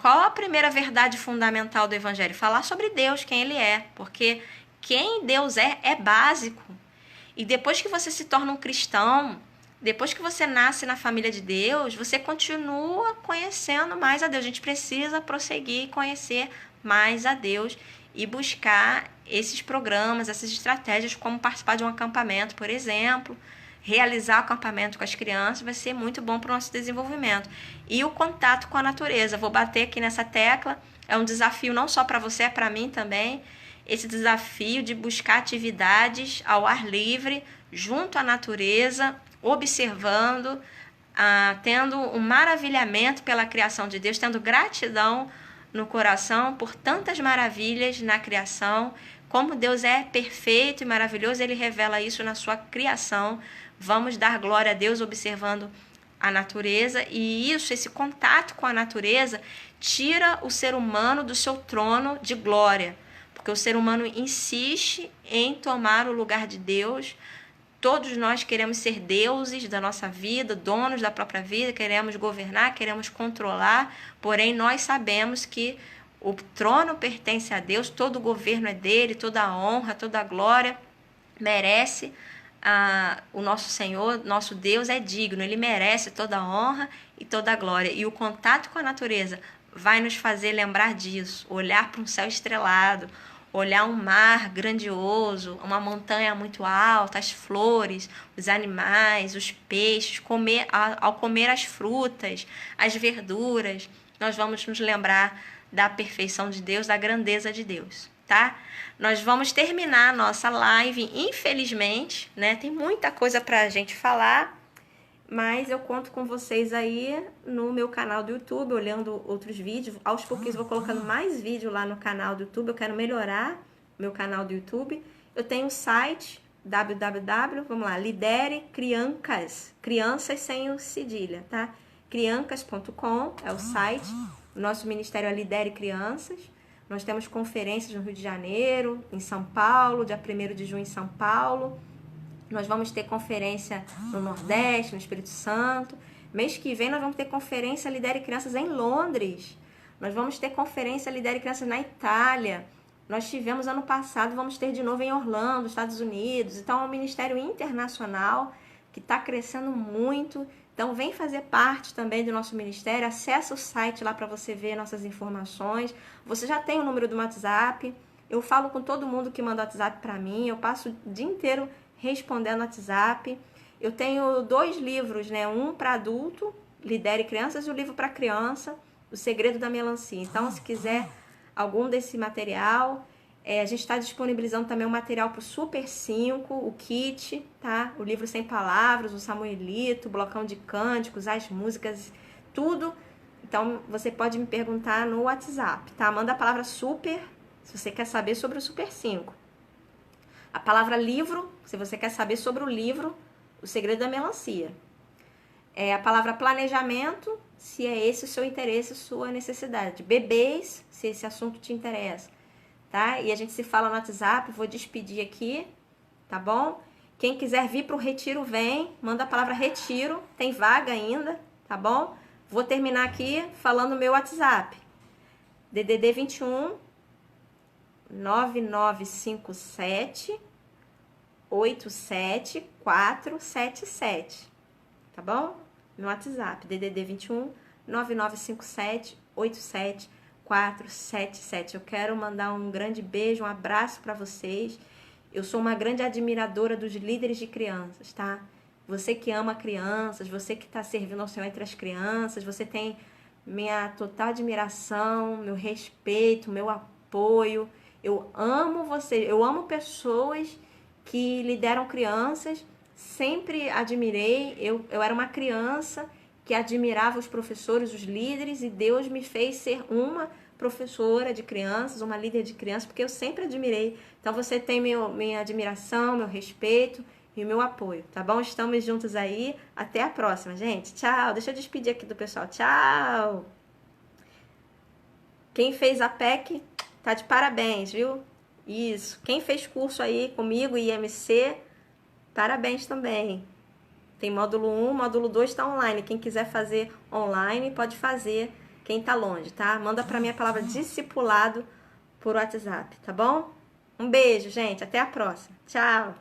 Qual a primeira verdade fundamental do Evangelho? Falar sobre Deus, quem Ele é, porque quem Deus é básico. E depois que você se torna um cristão, depois que você nasce na família de Deus, você continua conhecendo mais a Deus. A gente precisa prosseguir e conhecer mais a Deus e buscar esses programas, essas estratégias, como participar de um acampamento, por exemplo. Realizar o acampamento com as crianças vai ser muito bom para o nosso desenvolvimento. E o contato com a natureza. Vou bater aqui nessa tecla. É um desafio não só para você, é para mim também. Esse desafio de buscar atividades ao ar livre, junto à natureza, observando, tendo um maravilhamento pela criação de Deus, tendo gratidão no coração por tantas maravilhas na criação. Como Deus é perfeito e maravilhoso, Ele revela isso na sua criação. Vamos dar glória a Deus observando a natureza, e esse contato com a natureza tira o ser humano do seu trono de glória, porque o ser humano insiste em tomar o lugar de Deus. Todos nós queremos ser deuses da nossa vida, donos da própria vida, queremos governar, queremos controlar, porém nós sabemos que o trono pertence a Deus, todo o governo é dele, toda a honra, toda a glória merece o nosso Senhor. Nosso Deus é digno, Ele merece toda a honra e toda a glória. E o contato com a natureza vai nos fazer lembrar disso, olhar para um céu estrelado, olhar um mar grandioso, uma montanha muito alta, as flores, os animais, os peixes, ao comer as frutas, as verduras, nós vamos nos lembrar da perfeição de Deus, da grandeza de Deus, tá? Nós vamos terminar a nossa live, infelizmente, né? Tem muita coisa pra gente falar, mas eu conto com vocês aí no meu canal do YouTube, olhando outros vídeos. Aos pouquinhos vou colocando mais vídeo lá no canal do YouTube. Eu quero melhorar meu canal do YouTube. Eu tenho um site www, vamos lá, Lidere Criancas, crianças sem o cedilha, tá? Criancas.com é o site. O nosso ministério é Lidere Crianças. Nós temos conferências no Rio de Janeiro, em São Paulo, dia 1º de junho em São Paulo. Nós vamos ter conferência no Nordeste, no Espírito Santo. Mês que vem nós vamos ter conferência Lidere Crianças em Londres. Nós vamos ter conferência Lidere Crianças na Itália. Nós tivemos ano passado, vamos ter de novo em Orlando, Estados Unidos. Então é um ministério internacional que está crescendo muito. Então vem fazer parte também do nosso ministério. Acessa o site lá para você ver nossas informações. Você já tem o número do WhatsApp. Eu falo com todo mundo que manda WhatsApp para mim. Eu passo o dia inteiro respondendo WhatsApp. Eu tenho 2 livros, né? Um para adulto, Lidere Crianças, e o livro para criança, O Segredo da Melancia. Então, se quiser algum desse material, a gente está disponibilizando também um material para o Super 5, o kit, tá? O livro Sem Palavras, o Samuelito, o blocão de cânticos, as músicas, tudo. Então, você pode me perguntar no WhatsApp, tá? Manda a palavra super, se você quer saber sobre o Super 5. A palavra livro, se você quer saber sobre o livro O Segredo da Melancia. A palavra planejamento, se é esse o seu interesse, sua necessidade. Bebês, se esse assunto te interessa, tá? E a gente se fala no WhatsApp, vou despedir aqui, tá bom? Quem quiser vir para o retiro, vem, manda a palavra retiro, tem vaga ainda, tá bom? Vou terminar aqui falando o meu WhatsApp. DDD 21 9957 87477, tá bom? Meu WhatsApp, DDD 21 9957 87477. Eu quero mandar um grande beijo, um abraço para vocês. Eu sou uma grande admiradora dos líderes de crianças, tá? Você que ama crianças, você que está servindo ao Senhor entre as crianças, você tem minha total admiração, meu respeito, meu apoio. Eu amo você, eu amo pessoas que lideram crianças, sempre admirei. Eu era uma criança que admirava os professores, os líderes, e Deus me fez ser uma professora de crianças, uma líder de crianças, porque eu sempre admirei. Então você tem minha admiração, meu respeito e o meu apoio, tá bom? Estamos juntos aí. Até a próxima, gente. Tchau. Deixa eu despedir aqui do pessoal. Tchau. Quem fez a PEC tá de parabéns, viu? Isso. Quem fez curso aí comigo, IMC, parabéns também. Tem módulo 1, módulo 2 tá online. Quem quiser fazer online, pode fazer. Quem tá longe, tá? Manda pra mim a palavra discipulado por WhatsApp, tá bom? Um beijo, gente. Até a próxima. Tchau.